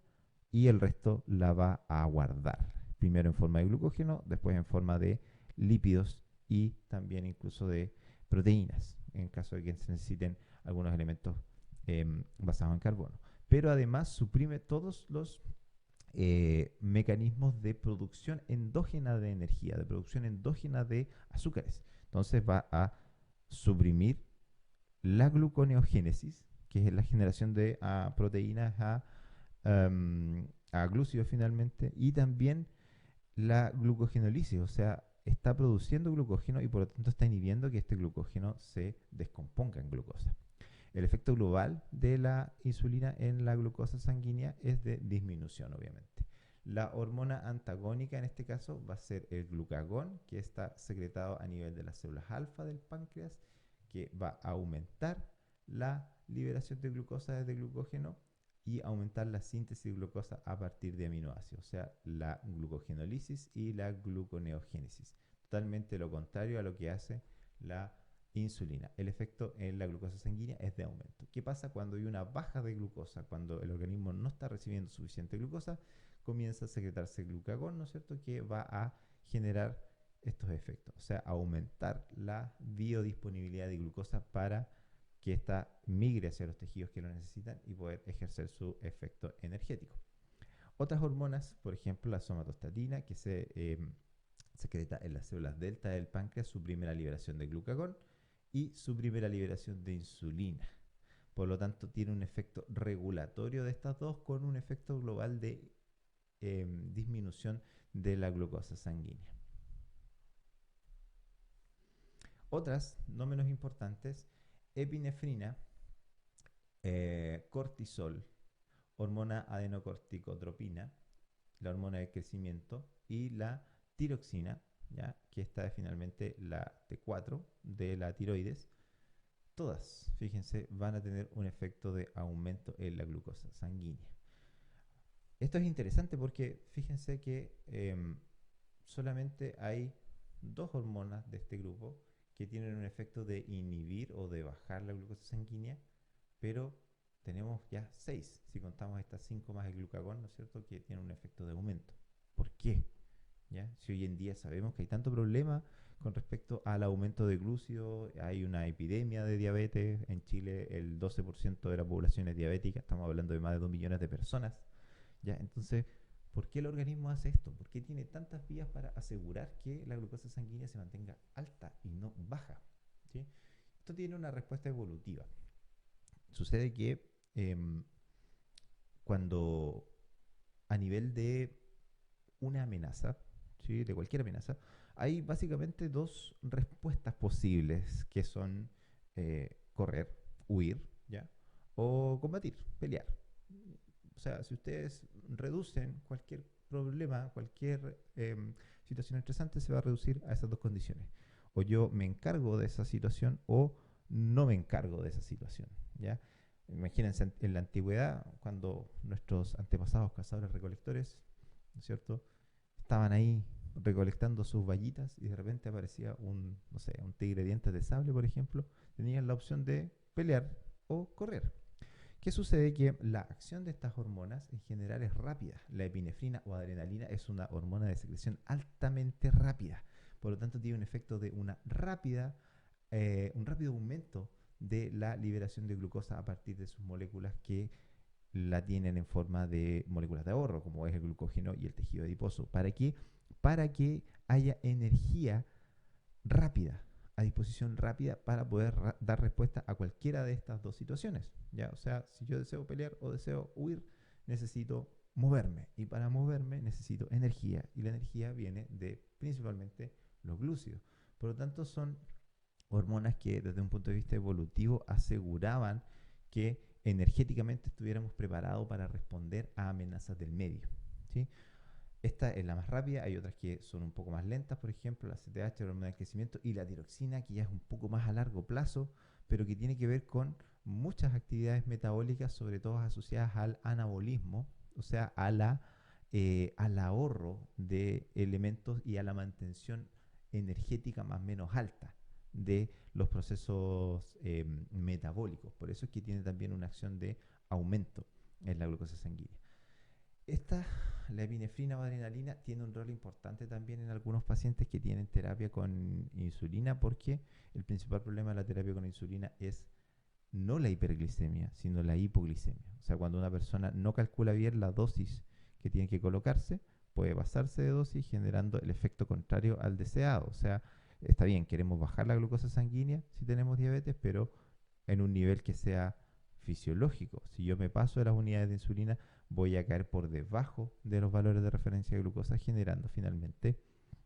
y el resto la va a guardar. Primero en forma de glucógeno, después en forma de lípidos y también incluso de proteínas, en caso de que se necesiten algunos elementos basados en carbono. Pero además suprime todos los mecanismos de producción endógena de energía, de producción endógena de azúcares. Entonces va a suprimir la gluconeogénesis, que es la generación de proteínas a glúcidos finalmente, y también la glucogenólisis, o sea, está produciendo glucógeno y por lo tanto está inhibiendo que este glucógeno se descomponga en glucosa. El efecto global de la insulina en la glucosa sanguínea es de disminución, obviamente. La hormona antagónica en este caso va a ser el glucagón, que está secretado a nivel de las células alfa del páncreas, que va a aumentar la liberación de glucosa desde glucógeno y aumentar la síntesis de glucosa a partir de aminoácidos, o sea, la glucogenólisis y la gluconeogénesis. Totalmente lo contrario a lo que hace la insulina. El efecto en la glucosa sanguínea es de aumento. ¿Qué pasa cuando hay una baja de glucosa? Cuando el organismo no está recibiendo suficiente glucosa, comienza a secretarse glucagón, ¿no es cierto?, que va a generar estos efectos, o sea, aumentar la biodisponibilidad de glucosa para que ésta migre hacia los tejidos que lo necesitan y poder ejercer su efecto energético. Otras hormonas, por ejemplo, la somatostatina, que se secreta en las células delta del páncreas, suprime la liberación de glucagón y suprime la liberación de insulina. Por lo tanto, tiene un efecto regulatorio de estas dos con un efecto global de disminución de la glucosa sanguínea. Otras, no menos importantes, epinefrina, cortisol, hormona adenocorticotropina, la hormona del crecimiento y la tiroxina, ¿ya? Que esta es finalmente la T4 de la tiroides. Todas, fíjense, van a tener un efecto de aumento en la glucosa sanguínea. Esto es interesante porque fíjense que solamente hay dos hormonas de este grupo que tienen un efecto de inhibir o de bajar la glucosa sanguínea, pero tenemos ya 6, si contamos estas 5 más el glucagón, ¿no es cierto?, que tienen un efecto de aumento. ¿Por qué? ¿Ya? Si hoy en día sabemos que hay tanto problema con respecto al aumento de glúcidos, hay una epidemia de diabetes, en Chile el 12% de la población es diabética, estamos hablando de más de 2 millones de personas, ¿ya? Entonces, ¿por qué el organismo hace esto? ¿Por qué tiene tantas vías para asegurar que la glucosa sanguínea se mantenga alta y no baja? ¿Sí? Esto tiene una respuesta evolutiva. Sucede que cuando a nivel de una amenaza, ¿sí?, de cualquier amenaza, hay básicamente dos respuestas posibles que son correr, huir, ¿ya? O combatir, pelear. O sea, si ustedes reducen cualquier problema, cualquier situación estresante, se va a reducir a esas dos condiciones. O yo me encargo de esa situación o no me encargo de esa situación, ¿ya? Imagínense en la antigüedad, cuando nuestros antepasados cazadores recolectores, ¿no es cierto?, estaban ahí recolectando sus vallitas y de repente aparecía no sé, un tigre de dientes de sable, por ejemplo, tenían la opción de pelear o correr. ¿Qué sucede? Que la acción de estas hormonas en general es rápida. La epinefrina o adrenalina es una hormona de secreción altamente rápida. Por lo tanto, tiene un efecto de un rápido aumento de la liberación de glucosa a partir de sus moléculas que la tienen en forma de moléculas de ahorro, como es el glucógeno y el tejido adiposo. ¿Para qué? Para que haya energía rápida, a disposición rápida para poder dar respuesta a cualquiera de estas dos situaciones. ¿Ya? O sea, si yo deseo pelear o deseo huir, necesito moverme. Y para moverme necesito energía. Y la energía viene de principalmente los glúcidos. Por lo tanto, son hormonas que desde un punto de vista evolutivo aseguraban que energéticamente estuviéramos preparados para responder a amenazas del medio. ¿Sí? Esta es la más rápida, hay otras que son un poco más lentas, por ejemplo, la CTH, la hormona del crecimiento, y la tiroxina, que ya es un poco más a largo plazo, pero que tiene que ver con muchas actividades metabólicas, sobre todo asociadas al anabolismo, o sea, al ahorro de elementos y a la mantención energética más o menos alta de los procesos metabólicos. Por eso es que tiene también una acción de aumento en la glucosa sanguínea. La epinefrina o adrenalina tiene un rol importante también en algunos pacientes que tienen terapia con insulina, porque el principal problema de la terapia con insulina es no la hiperglicemia, sino la hipoglicemia. O sea, cuando una persona no calcula bien la dosis que tiene que colocarse, puede pasarse de dosis generando el efecto contrario al deseado. O sea, está bien, queremos bajar la glucosa sanguínea si tenemos diabetes, pero en un nivel que sea fisiológico. Si yo me paso de las unidades de insulina, voy a caer por debajo de los valores de referencia de glucosa, generando finalmente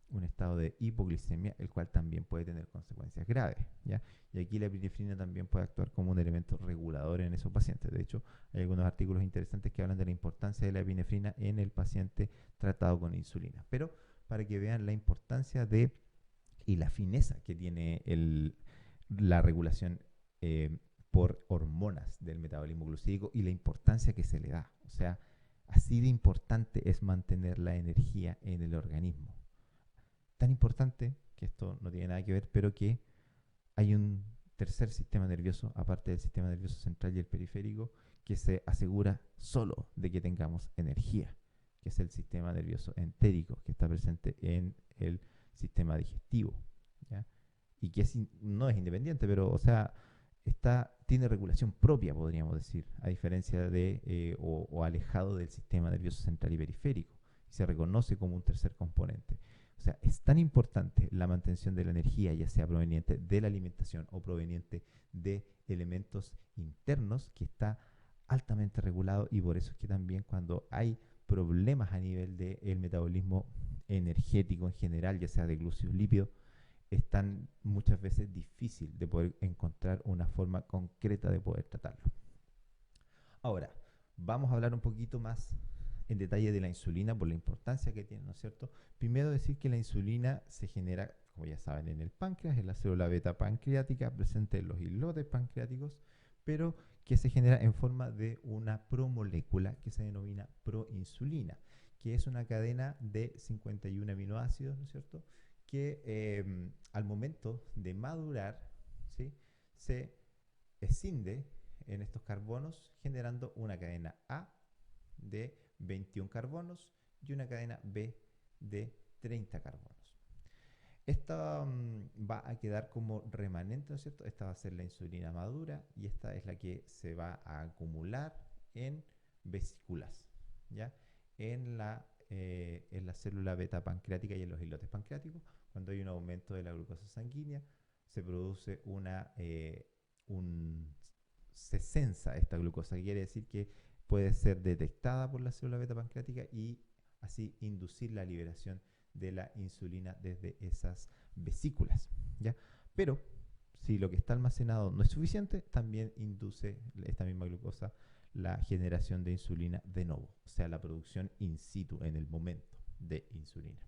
un estado de hipoglicemia, el cual también puede tener consecuencias graves. ¿Ya? Y aquí la epinefrina también puede actuar como un elemento regulador en esos pacientes. De hecho, hay algunos artículos interesantes que hablan de la importancia de la epinefrina en el paciente tratado con insulina. Pero para que vean la importancia y la fineza que tiene la regulación por hormonas del metabolismo glucídico y la importancia que se le da. O sea, así de importante es mantener la energía en el organismo. Tan importante que esto no tiene nada que ver, pero que hay un tercer sistema nervioso, aparte del sistema nervioso central y el periférico, que se asegura solo de que tengamos energía, que es el sistema nervioso entérico, que está presente en el sistema digestivo, ¿ya? Y que no es independiente, pero, o sea, tiene regulación propia, podríamos decir, a diferencia o alejado del sistema nervioso central y periférico. Y se reconoce como un tercer componente. O sea, es tan importante la mantención de la energía, ya sea proveniente de la alimentación o proveniente de elementos internos, que está altamente regulado, y por eso es que también cuando hay problemas a nivel del metabolismo energético en general, ya sea de glúcidos lípidos, es tan muchas veces difícil de poder encontrar una forma concreta de poder tratarlo. Ahora, vamos a hablar un poquito más en detalle de la insulina por la importancia que tiene, ¿no es cierto? Primero decir que la insulina se genera, como ya saben, en el páncreas, en la célula beta pancreática, presente en los islotes pancreáticos, pero que se genera en forma de una promolécula que se denomina proinsulina, que es una cadena de 51 aminoácidos, ¿no es cierto?, que al momento de madurar, ¿sí?, se escinde en estos carbonos, generando una cadena A de 21 carbonos y una cadena B de 30 carbonos. Esta va a quedar como remanente, ¿no es cierto? Esta va a ser la insulina madura y esta es la que se va a acumular en vesículas, ¿ya? En la célula beta pancreática y en los islotes pancreáticos. Cuando hay un aumento de la glucosa sanguínea, se produce se sensa esta glucosa, que quiere decir que puede ser detectada por la célula beta pancreática y así inducir la liberación de la insulina desde esas vesículas, ¿ya? Pero si lo que está almacenado no es suficiente, también induce esta misma glucosa la generación de insulina de nuevo, o sea, la producción in situ en el momento de insulina.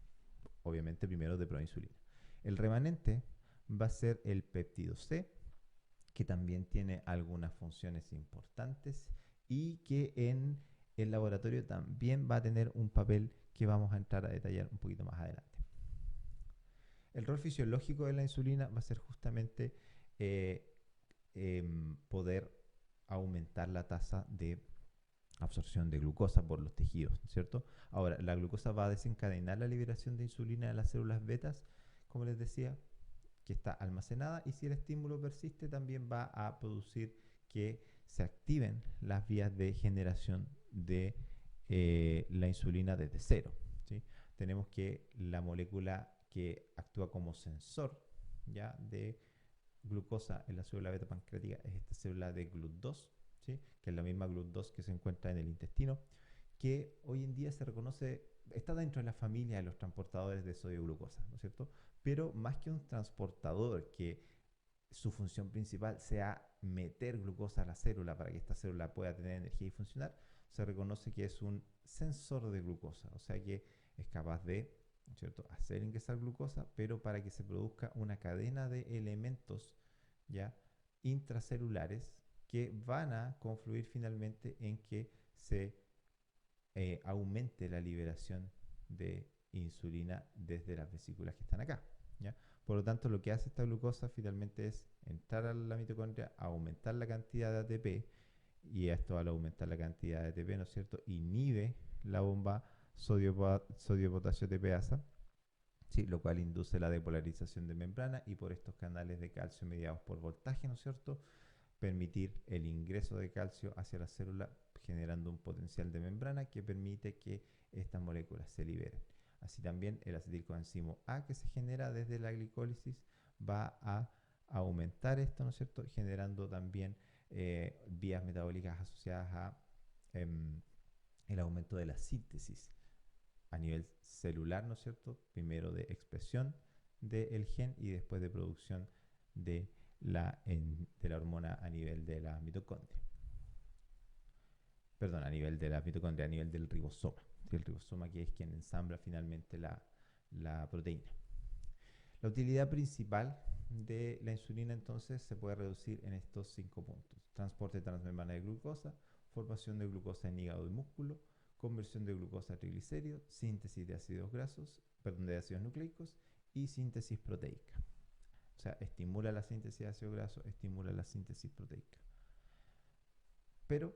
Obviamente primero de proinsulina. El remanente va a ser el péptido C, que también tiene algunas funciones importantes y que en el laboratorio también va a tener un papel que vamos a entrar a detallar un poquito más adelante. El rol fisiológico de la insulina va a ser justamente poder aumentar la tasa de absorción de glucosa por los tejidos, ¿cierto? Ahora, la glucosa va a desencadenar la liberación de insulina de las células betas, como les decía, que está almacenada, y si el estímulo persiste también va a producir que se activen las vías de generación de la insulina desde cero, ¿sí? Tenemos que la molécula que actúa como sensor, ¿ya?, de glucosa en la célula beta pancreática es esta célula de GLUT2, ¿sí?, que es la misma GLUT2 que se encuentra en el intestino, que hoy en día se reconoce, está dentro de la familia de los transportadores de sodio y glucosa, ¿no es cierto? Pero más que un transportador que su función principal sea meter glucosa a la célula para que esta célula pueda tener energía y funcionar, se reconoce que es un sensor de glucosa, o sea que es capaz de, ¿no es cierto?, hacer ingresar glucosa, pero para que se produzca una cadena de elementos, ya, intracelulares que van a confluir finalmente en que se aumente la liberación de insulina desde las vesículas que están acá, ¿ya? Por lo tanto, lo que hace esta glucosa finalmente es entrar a la mitocondria, aumentar la cantidad de ATP, y esto al aumentar la cantidad de ATP, ¿no es cierto?, inhibe la bomba sodio-potasio ATPasa, ¿sí?, lo cual induce la depolarización de membrana y por estos canales de calcio mediados por voltaje, ¿no es cierto?, permitir el ingreso de calcio hacia la célula, generando un potencial de membrana que permite que estas moléculas se liberen. Así también el acetilcoenzimo A, que se genera desde la glicólisis, va a aumentar esto, ¿no es cierto?, generando también vías metabólicas asociadas a el aumento de la síntesis a nivel celular, ¿no es cierto?, primero de expresión del gen y después de producción de de la hormona a nivel de la mitocondria. Perdón, a nivel de la mitocondria, a nivel del ribosoma. El ribosoma, que es quien ensambla finalmente la proteína. La utilidad principal de la insulina entonces se puede reducir en estos 5 puntos: transporte transmembrana de glucosa, formación de glucosa en hígado y músculo, conversión de glucosa a triglicéridos, síntesis de ácidos grasos, perdón, de ácidos nucleicos y síntesis proteica. O sea, estimula la síntesis de ácido graso, estimula la síntesis proteica. Pero,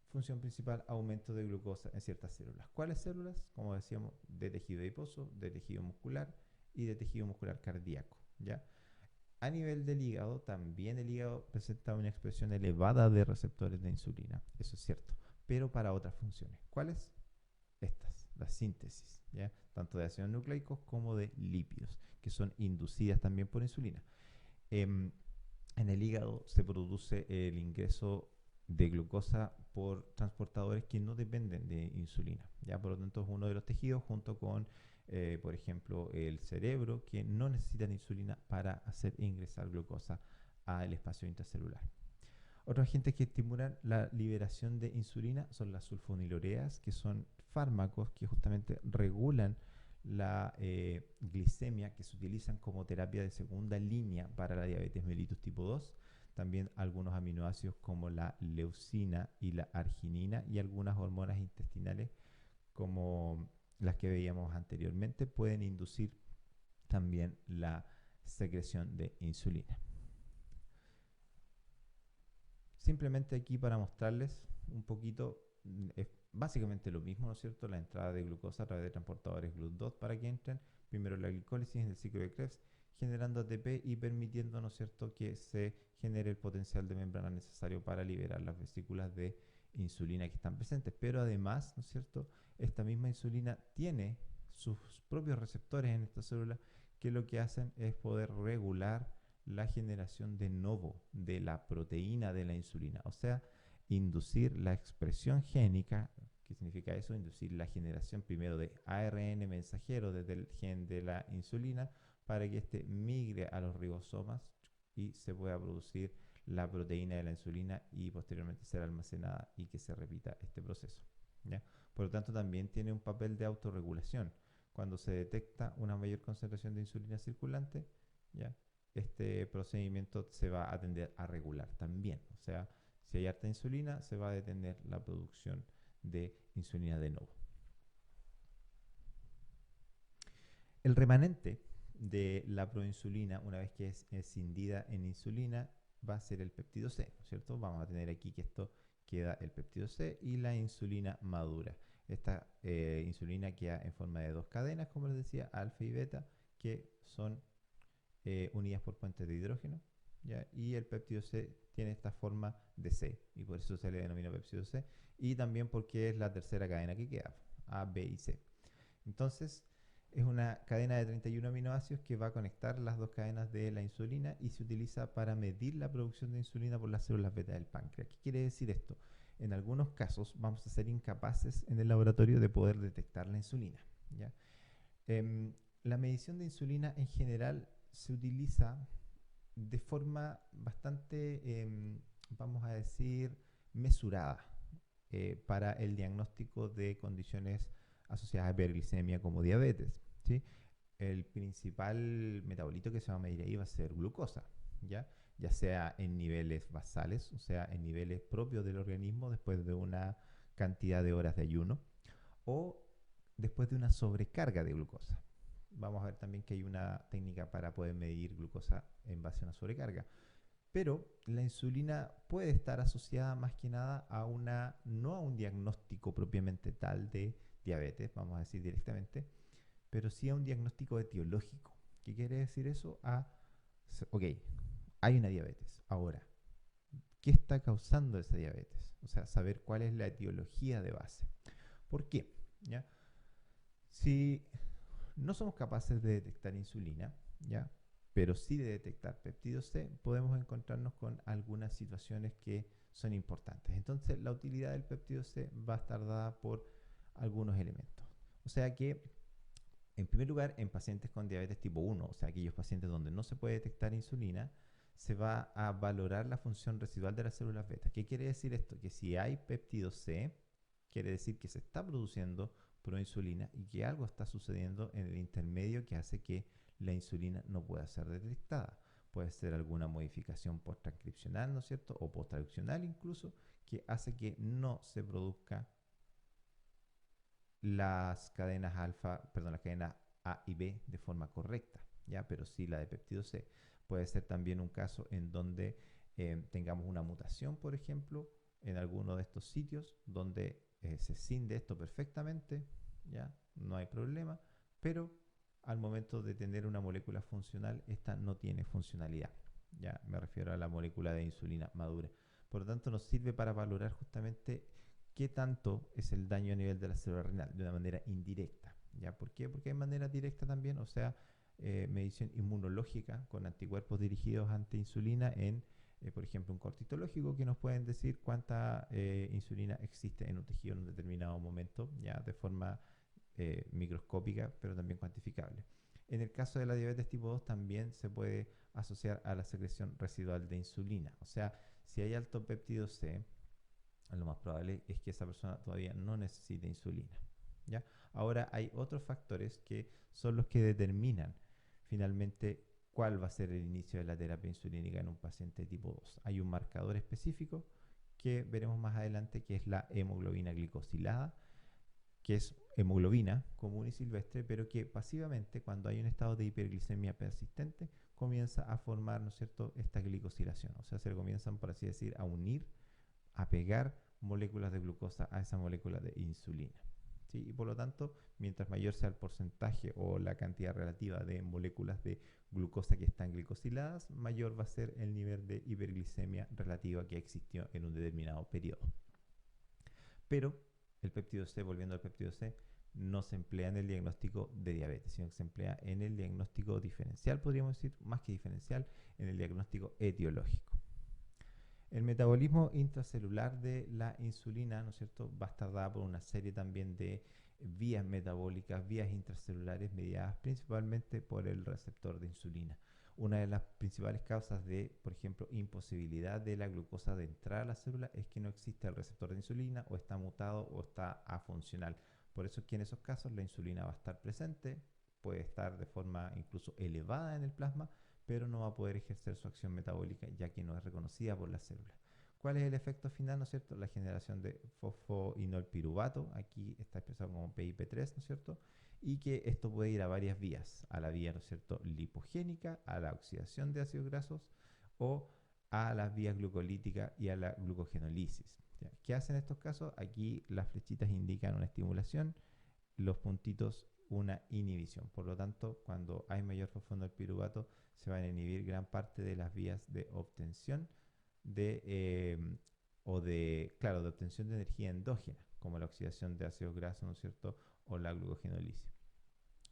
función principal, aumento de glucosa en ciertas células. ¿Cuáles células? Como decíamos, de tejido adiposo, de tejido muscular y de tejido muscular cardíaco, ¿ya? A nivel del hígado, también el hígado presenta una expresión elevada de receptores de insulina, eso es cierto, pero para otras funciones. ¿Cuáles? Estas, la síntesis, ¿ya?, tanto de ácidos nucleicos como de lípidos, que son inducidas también por insulina. En el hígado se produce el ingreso de glucosa por transportadores que no dependen de insulina, ¿ya? Por lo tanto, es uno de los tejidos junto con, por ejemplo, el cerebro, que no necesitan insulina para hacer ingresar glucosa al espacio intracelular. Otros agentes que estimulan la liberación de insulina son las sulfonilureas, que son fármacos que justamente regulan la glicemia, que se utilizan como terapia de segunda línea para la diabetes mellitus tipo 2. También algunos aminoácidos como la leucina y la arginina y algunas hormonas intestinales como las que veíamos anteriormente pueden inducir también la secreción de insulina. Simplemente aquí para mostrarles un poquito, es básicamente lo mismo, ¿no es cierto?, la entrada de glucosa a través de transportadores GLUT2 para que entren primero la glicólisis en el ciclo de Krebs, generando ATP y permitiendo, ¿no es cierto?, que se genere el potencial de membrana necesario para liberar las vesículas de insulina que están presentes. Pero además, ¿no es cierto?, esta misma insulina tiene sus propios receptores en esta célula que lo que hacen es poder regular la generación de novo de la proteína de la insulina, o sea, inducir la expresión génica. ¿Qué significa eso? Inducir la generación primero de ARN mensajero desde el gen de la insulina para que éste migre a los ribosomas y se pueda producir la proteína de la insulina y posteriormente ser almacenada y que se repita este proceso, ¿ya? Por lo tanto, también tiene un papel de autorregulación. Cuando se detecta una mayor concentración de insulina circulante, ¿ya?, este procedimiento se va a tender a regular también. O sea, si hay harta insulina, se va a detener la producción de insulina de nuevo. El remanente de la proinsulina, una vez que es escindida en insulina, va a ser el péptido C, ¿no es cierto? Vamos a tener aquí que esto queda el péptido C y la insulina madura. Esta insulina queda en forma de dos cadenas, como les decía, alfa y beta, que son unidas por puentes de hidrógeno, ¿ya? Y el péptido C tiene esta forma de C y por eso se le denomina péptido C, y también porque es la tercera cadena que queda, A, B y C. Entonces es una cadena de 31 aminoácidos que va a conectar las dos cadenas de la insulina y se utiliza para medir la producción de insulina por las células beta del páncreas. ¿Qué quiere decir esto? En algunos casos vamos a ser incapaces en el laboratorio de poder detectar la insulina, ¿ya? La medición de insulina en general se utiliza de forma bastante, vamos a decir, mesurada para el diagnóstico de condiciones asociadas a hiperglicemia como diabetes, ¿sí? El principal metabolito que se va a medir ahí va a ser glucosa, ya sea en niveles basales, o sea, en niveles propios del organismo después de una cantidad de horas de ayuno, o después de una sobrecarga de glucosa. Vamos a ver también que hay una técnica para poder medir glucosa en base a una sobrecarga. Pero la insulina puede estar asociada más que nada a no a un diagnóstico propiamente tal de diabetes, vamos a decir directamente, pero sí a un diagnóstico etiológico. ¿Qué quiere decir eso? Ok, hay una diabetes. Ahora, ¿qué está causando esa diabetes? O sea, saber cuál es la etiología de base. ¿Por qué? ¿Ya? Si no somos capaces de detectar insulina, ¿ya? Pero sí de detectar péptido C, podemos encontrarnos con algunas situaciones que son importantes. Entonces, la utilidad del péptido C va a estar dada por algunos elementos. O sea que, en primer lugar, en pacientes con diabetes tipo 1, o sea, aquellos pacientes donde no se puede detectar insulina, se va a valorar la función residual de las células beta. ¿Qué quiere decir esto? Que si hay péptido C, quiere decir que se está produciendo proinsulina y que algo está sucediendo en el intermedio que hace que la insulina no pueda ser detectada. Puede ser alguna modificación posttranscripcional, ¿no es cierto? O posttraduccional incluso, que hace que no se produzca las cadenas alfa, perdón, las cadenas A y B de forma correcta, ¿ya? Pero sí la de péptido C. Puede ser también un caso en donde tengamos una mutación, por ejemplo, en alguno de estos sitios donde se cinde esto perfectamente, ¿ya? No hay problema, pero al momento de tener una molécula funcional, esta no tiene funcionalidad, ¿ya? Me refiero a la molécula de insulina madura. Por lo tanto, nos sirve para valorar justamente qué tanto es el daño a nivel de la célula renal, de una manera indirecta. ¿Ya? ¿Por qué? Porque hay manera directa también, o sea, medición inmunológica con anticuerpos dirigidos ante insulina en, por ejemplo, un cortitológico que nos pueden decir cuánta insulina existe en un tejido en un determinado momento, ya de forma microscópica, pero también cuantificable. En el caso de la diabetes tipo 2 también se puede asociar a la secreción residual de insulina. O sea, si hay alto péptido C, lo más probable es que esa persona todavía no necesite insulina, ¿ya? Ahora hay otros factores que son los que determinan finalmente cuál va a ser el inicio de la terapia insulínica en un paciente tipo 2. Hay un marcador específico que veremos más adelante, que es la hemoglobina glicosilada, que es hemoglobina común y silvestre, pero que pasivamente, cuando hay un estado de hiperglicemia persistente, comienza a formar, ¿no es cierto?, esta glicosilación. O sea, se comienzan, por así decir, a unir, a pegar moléculas de glucosa a esa molécula de insulina, ¿sí? Y por lo tanto, mientras mayor sea el porcentaje o la cantidad relativa de moléculas de glucosa que están glicosiladas, mayor va a ser el nivel de hiperglicemia relativa que existió en un determinado periodo. Pero el péptido C, volviendo al péptido C, no se emplea en el diagnóstico de diabetes, sino que se emplea en el diagnóstico diferencial, podríamos decir, más que diferencial, en el diagnóstico etiológico. El metabolismo intracelular de la insulina, ¿no es cierto?, va a estar dada por una serie también de vías metabólicas, vías intracelulares mediadas principalmente por el receptor de insulina. Una de las principales causas de, por ejemplo, imposibilidad de la glucosa de entrar a la célula es que no existe el receptor de insulina, o está mutado o está afuncional. Por eso es que en esos casos la insulina va a estar presente, puede estar de forma incluso elevada en el plasma, pero no va a poder ejercer su acción metabólica ya que no es reconocida por la célula. ¿Cuál es el efecto final, no es cierto? La generación de fosfoinolpiruvato, aquí está expresado como PIP3, ¿no es cierto? Y que esto puede ir a varias vías, a la vía, ¿no es cierto?, lipogénica, a la oxidación de ácidos grasos o a las vías glucolíticas y a la glucogenólisis. ¿Ya? ¿Qué hacen en estos casos? Aquí las flechitas indican una estimulación, los puntitos una inhibición. Por lo tanto, cuando hay mayor fosfonilpiruvato, se van a inhibir gran parte de las vías de obtención claro, de obtención de energía endógena, como la oxidación de ácidos grasos, ¿no es cierto? O la glucogenólisis.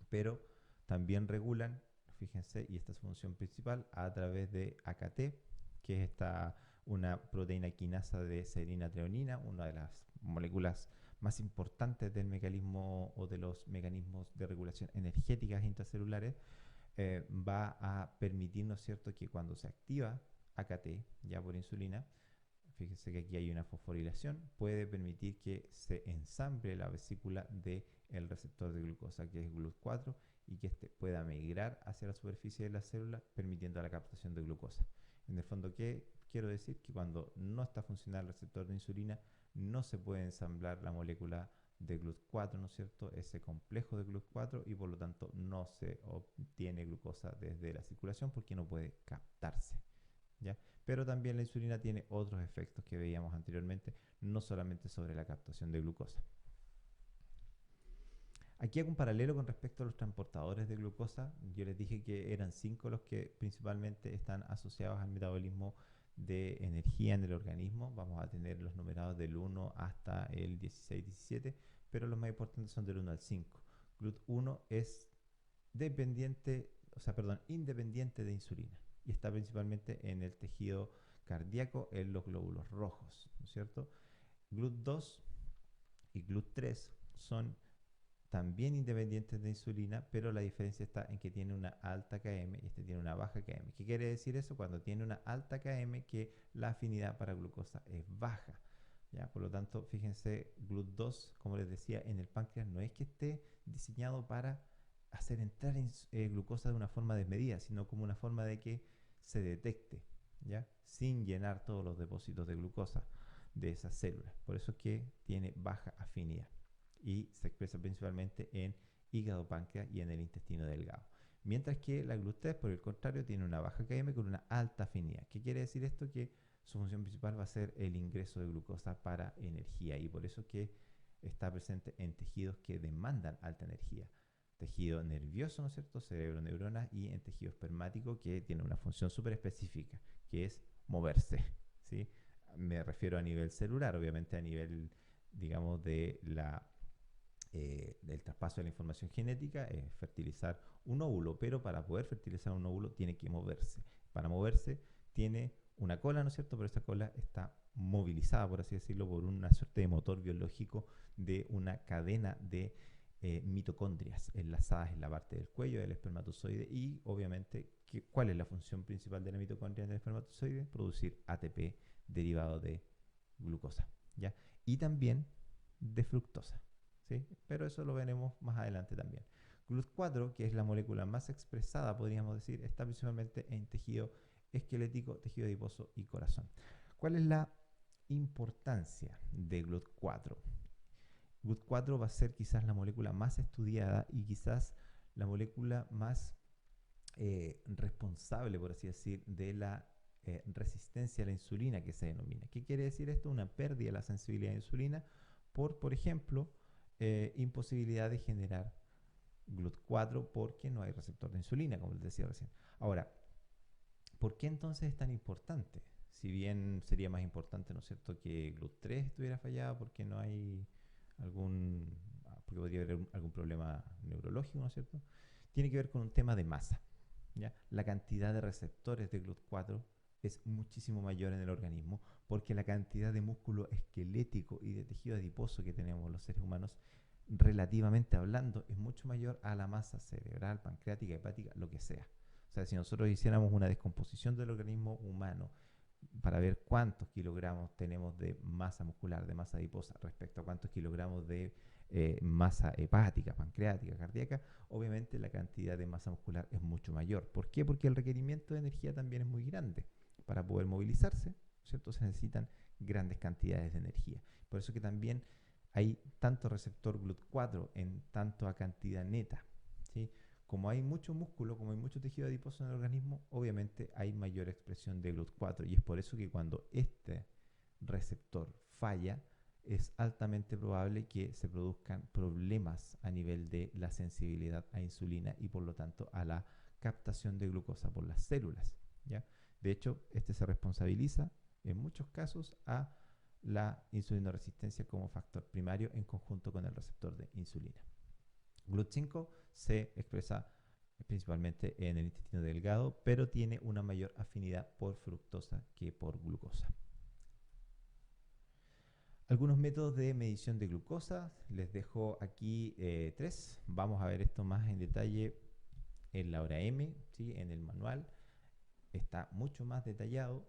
Pero también regulan, fíjense, y esta es su función principal, a través de AKT, que es una proteína quinasa de serina-treonina, una de las moléculas más importantes del mecanismo o de los mecanismos de regulación energéticas intracelulares, va a permitir, ¿no es cierto?, que cuando se activa AKT, ya por insulina, fíjense que aquí hay una fosforilación, puede permitir que se ensamble la vesícula del receptor de glucosa, que es GLUT4, y que éste pueda migrar hacia la superficie de la célula, permitiendo la captación de glucosa. En el fondo, ¿qué quiero decir? Que cuando no está funcionando el receptor de insulina, no se puede ensamblar la molécula de GLUT4, ¿no es cierto? Ese complejo de GLUT4, y por lo tanto no se obtiene glucosa desde la circulación porque no puede captarse. ¿Ya? Pero también la insulina tiene otros efectos que veíamos anteriormente, no solamente sobre la captación de glucosa. Aquí hago un paralelo con respecto a los transportadores de glucosa. Yo les dije que eran 5 los que principalmente están asociados al metabolismo de energía en el organismo. Vamos a tener los numerados del 1 hasta el 16, 17, pero los más importantes son del 1 al 5. GLUT1 es independiente de insulina y está principalmente en el tejido cardíaco, en los glóbulos rojos, ¿no es cierto? GLUT2 y GLUT3 son también independientes de insulina, pero la diferencia está en que tiene una alta Km y este tiene una baja Km. ¿Qué quiere decir eso? Cuando tiene una alta Km, que la afinidad para glucosa es baja. ¿Ya? Por lo tanto, fíjense, GLUT2, como les decía, en el páncreas no es que esté diseñado para hacer entrar glucosa de una forma desmedida, sino como una forma de que se detecte, ¿ya? Sin llenar todos los depósitos de glucosa de esas células. Por eso es que tiene baja afinidad y se expresa principalmente en hígado, páncreas y en el intestino delgado. Mientras que la GLUT3, por el contrario, tiene una baja Km con una alta afinidad. ¿Qué quiere decir esto? Que su función principal va a ser el ingreso de glucosa para energía, y por eso que está presente en tejidos que demandan alta energía. Tejido nervioso, ¿no es cierto? Cerebro, neuronas, y en tejido espermático, que tiene una función súper específica, que es moverse, ¿sí? Me refiero a nivel celular, obviamente a nivel, digamos, del traspaso de la información genética, es fertilizar un óvulo, pero para poder fertilizar un óvulo tiene que moverse. Para moverse tiene una cola, ¿no es cierto? Pero esta cola está movilizada, por así decirlo, por una suerte de motor biológico de una cadena de mitocondrias enlazadas en la parte del cuello del espermatozoide. Y obviamente, ¿cuál es la función principal de la mitocondria en el espermatozoide? Producir ATP derivado de glucosa, ¿ya? Y también de fructosa, ¿sí? Pero eso lo veremos más adelante también. GLUT4, que es la molécula más expresada, podríamos decir, está principalmente en tejido esquelético, tejido adiposo y corazón. ¿Cuál es la importancia de GLUT4? GLUT4 va a ser quizás la molécula más estudiada y quizás la molécula más responsable, por así decir, de la resistencia a la insulina, que se denomina. ¿Qué quiere decir esto? Una pérdida de la sensibilidad a la insulina por ejemplo, imposibilidad de generar GLUT4 porque no hay receptor de insulina, como les decía recién. Ahora, ¿por qué entonces es tan importante? Si bien sería más importante, ¿no es cierto?, que GLUT3 estuviera fallada porque no hay porque podría haber algún problema neurológico, ¿no es cierto? Tiene que ver con un tema de masa, ¿ya? La cantidad de receptores de GLUT4 es muchísimo mayor en el organismo porque la cantidad de músculo esquelético y de tejido adiposo que tenemos los seres humanos, relativamente hablando, es mucho mayor a la masa cerebral, pancreática, hepática, lo que sea. O sea, si nosotros hiciéramos una descomposición del organismo humano para ver cuántos kilogramos tenemos de masa muscular, de masa adiposa, respecto a cuántos kilogramos de masa hepática, pancreática, cardíaca, obviamente la cantidad de masa muscular es mucho mayor. ¿Por qué? Porque el requerimiento de energía también es muy grande. Para poder movilizarse, ¿cierto?, se necesitan grandes cantidades de energía. Por eso que también hay tanto receptor GLUT4 en tanto a cantidad neta, ¿sí? Como hay mucho músculo, como hay mucho tejido adiposo en el organismo, obviamente hay mayor expresión de GLUT4 y es por eso que cuando este receptor falla, es altamente probable que se produzcan problemas a nivel de la sensibilidad a insulina y por lo tanto a la captación de glucosa por las células, ¿ya? De hecho, este se responsabiliza en muchos casos a la insulinoresistencia como factor primario en conjunto con el receptor de insulina. GLUT5 se expresa principalmente en el intestino delgado, pero tiene una mayor afinidad por fructosa que por glucosa. Algunos métodos de medición de glucosa, les dejo aquí 3. Vamos a ver esto más en detalle en la hora M, ¿sí? En el manual. Está mucho más detallado,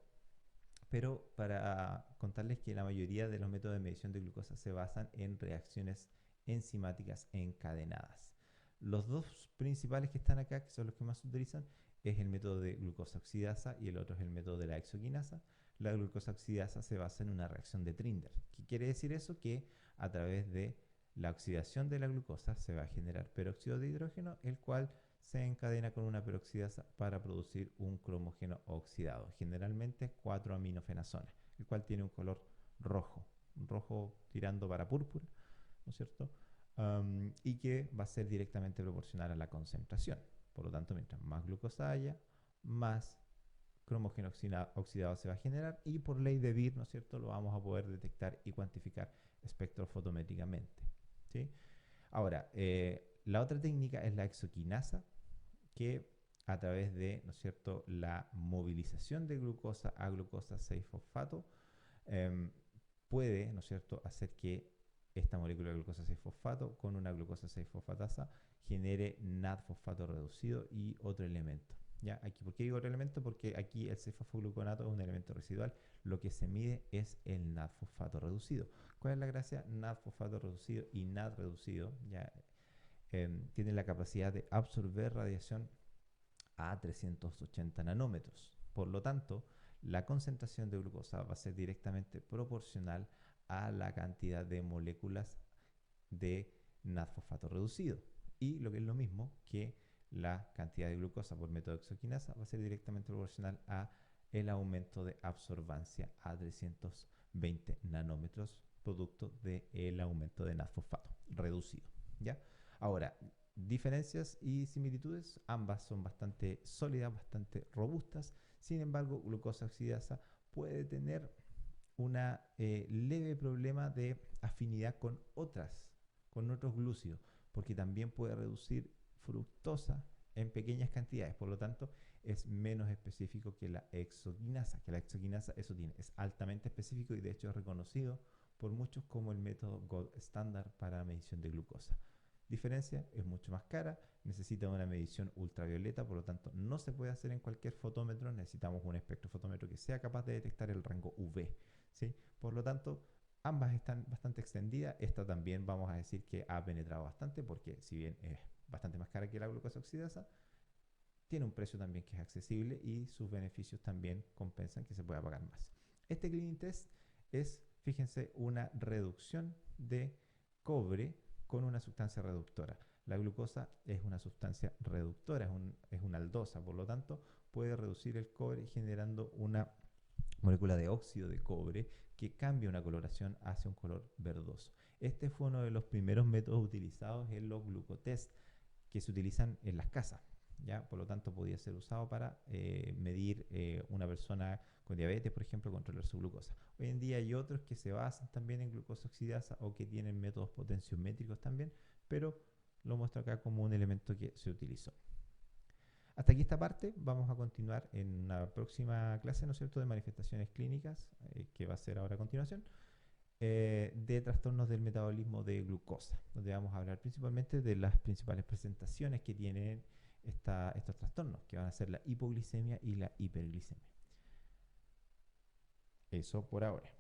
pero para contarles que la mayoría de los métodos de medición de glucosa se basan en reacciones enzimáticas encadenadas. Los dos principales que están acá, que son los que más se utilizan, es el método de glucosa oxidasa y el otro es el método de la exoquinasa. La glucosa oxidasa se basa en una reacción de Trinder. ¿Qué quiere decir eso? Que a través de la oxidación de la glucosa se va a generar peróxido de hidrógeno, el cual se encadena con una peroxidasa para producir un cromógeno oxidado, generalmente 4-aminofenazonas, el cual tiene un color rojo, tirando para púrpura, ¿no es cierto? Y que va a ser directamente proporcional a la concentración. Por lo tanto, mientras más glucosa haya, más cromógeno oxidado se va a generar y por ley de Beer, ¿no es cierto?, lo vamos a poder detectar y cuantificar espectrofotométricamente, ¿sí? Ahora, la otra técnica es la exoquinasa, que a través de, ¿no es cierto?, la movilización de glucosa a glucosa 6-fosfato puede, ¿no es cierto?, hacer que esta molécula de glucosa 6-fosfato con una glucosa 6-fosfatasa genere NAD-fosfato reducido y otro elemento. ¿Ya? Aquí, ¿por qué digo otro elemento? Porque aquí el 6-fosfogluconato es un elemento residual. Lo que se mide es el NAD-fosfato reducido. ¿Cuál es la gracia? NAD-fosfato reducido y NAD reducido ya tienen la capacidad de absorber radiación a 380 nanómetros. Por lo tanto, la concentración de glucosa va a ser directamente proporcional a la cantidad de moléculas de NAD-fosfato reducido. Y lo que es lo mismo que la cantidad de glucosa por método de exoquinasa va a ser directamente proporcional a el aumento de absorbancia a 320 nanómetros producto del aumento de NAD-fosfato reducido, ¿ya? Ahora, diferencias y similitudes, ambas son bastante sólidas, bastante robustas. Sin embargo, glucosa oxidasa puede tener una leve problema de afinidad con otros glúcidos, porque también puede reducir fructosa en pequeñas cantidades, por lo tanto es menos específico que la exoquinasa, eso tiene, es altamente específico y de hecho es reconocido por muchos como el método gold estándar para la medición de glucosa. Diferencia, es mucho más cara, necesita una medición ultravioleta, por lo tanto no se puede hacer en cualquier fotómetro, necesitamos un espectrofotómetro que sea capaz de detectar el rango UV, ¿sí? Por lo tanto, ambas están bastante extendidas, esta también vamos a decir que ha penetrado bastante porque si bien es bastante más cara que la glucosa oxidasa, tiene un precio también que es accesible y sus beneficios también compensan que se pueda pagar más. Este Cleaning Test es, fíjense, una reducción de cobre con una sustancia reductora. La glucosa es una sustancia reductora, es una aldosa, por lo tanto puede reducir el cobre generando una molécula de óxido de cobre que cambia una coloración hacia un color verdoso. Este fue uno de los primeros métodos utilizados en los glucotest que se utilizan en las casas. ¿Ya? Por lo tanto, podía ser usado para medir una persona con diabetes, por ejemplo, controlar su glucosa. Hoy en día hay otros que se basan también en glucosa oxidasa o que tienen métodos potenciométricos también, pero lo muestro acá como un elemento que se utilizó. Hasta aquí esta parte, vamos a continuar en una próxima clase, ¿no es cierto?, de manifestaciones clínicas, que va a ser ahora a continuación, de trastornos del metabolismo de glucosa, donde vamos a hablar principalmente de las principales presentaciones que tienen estos trastornos, que van a ser la hipoglicemia y la hiperglicemia. Eso por ahora.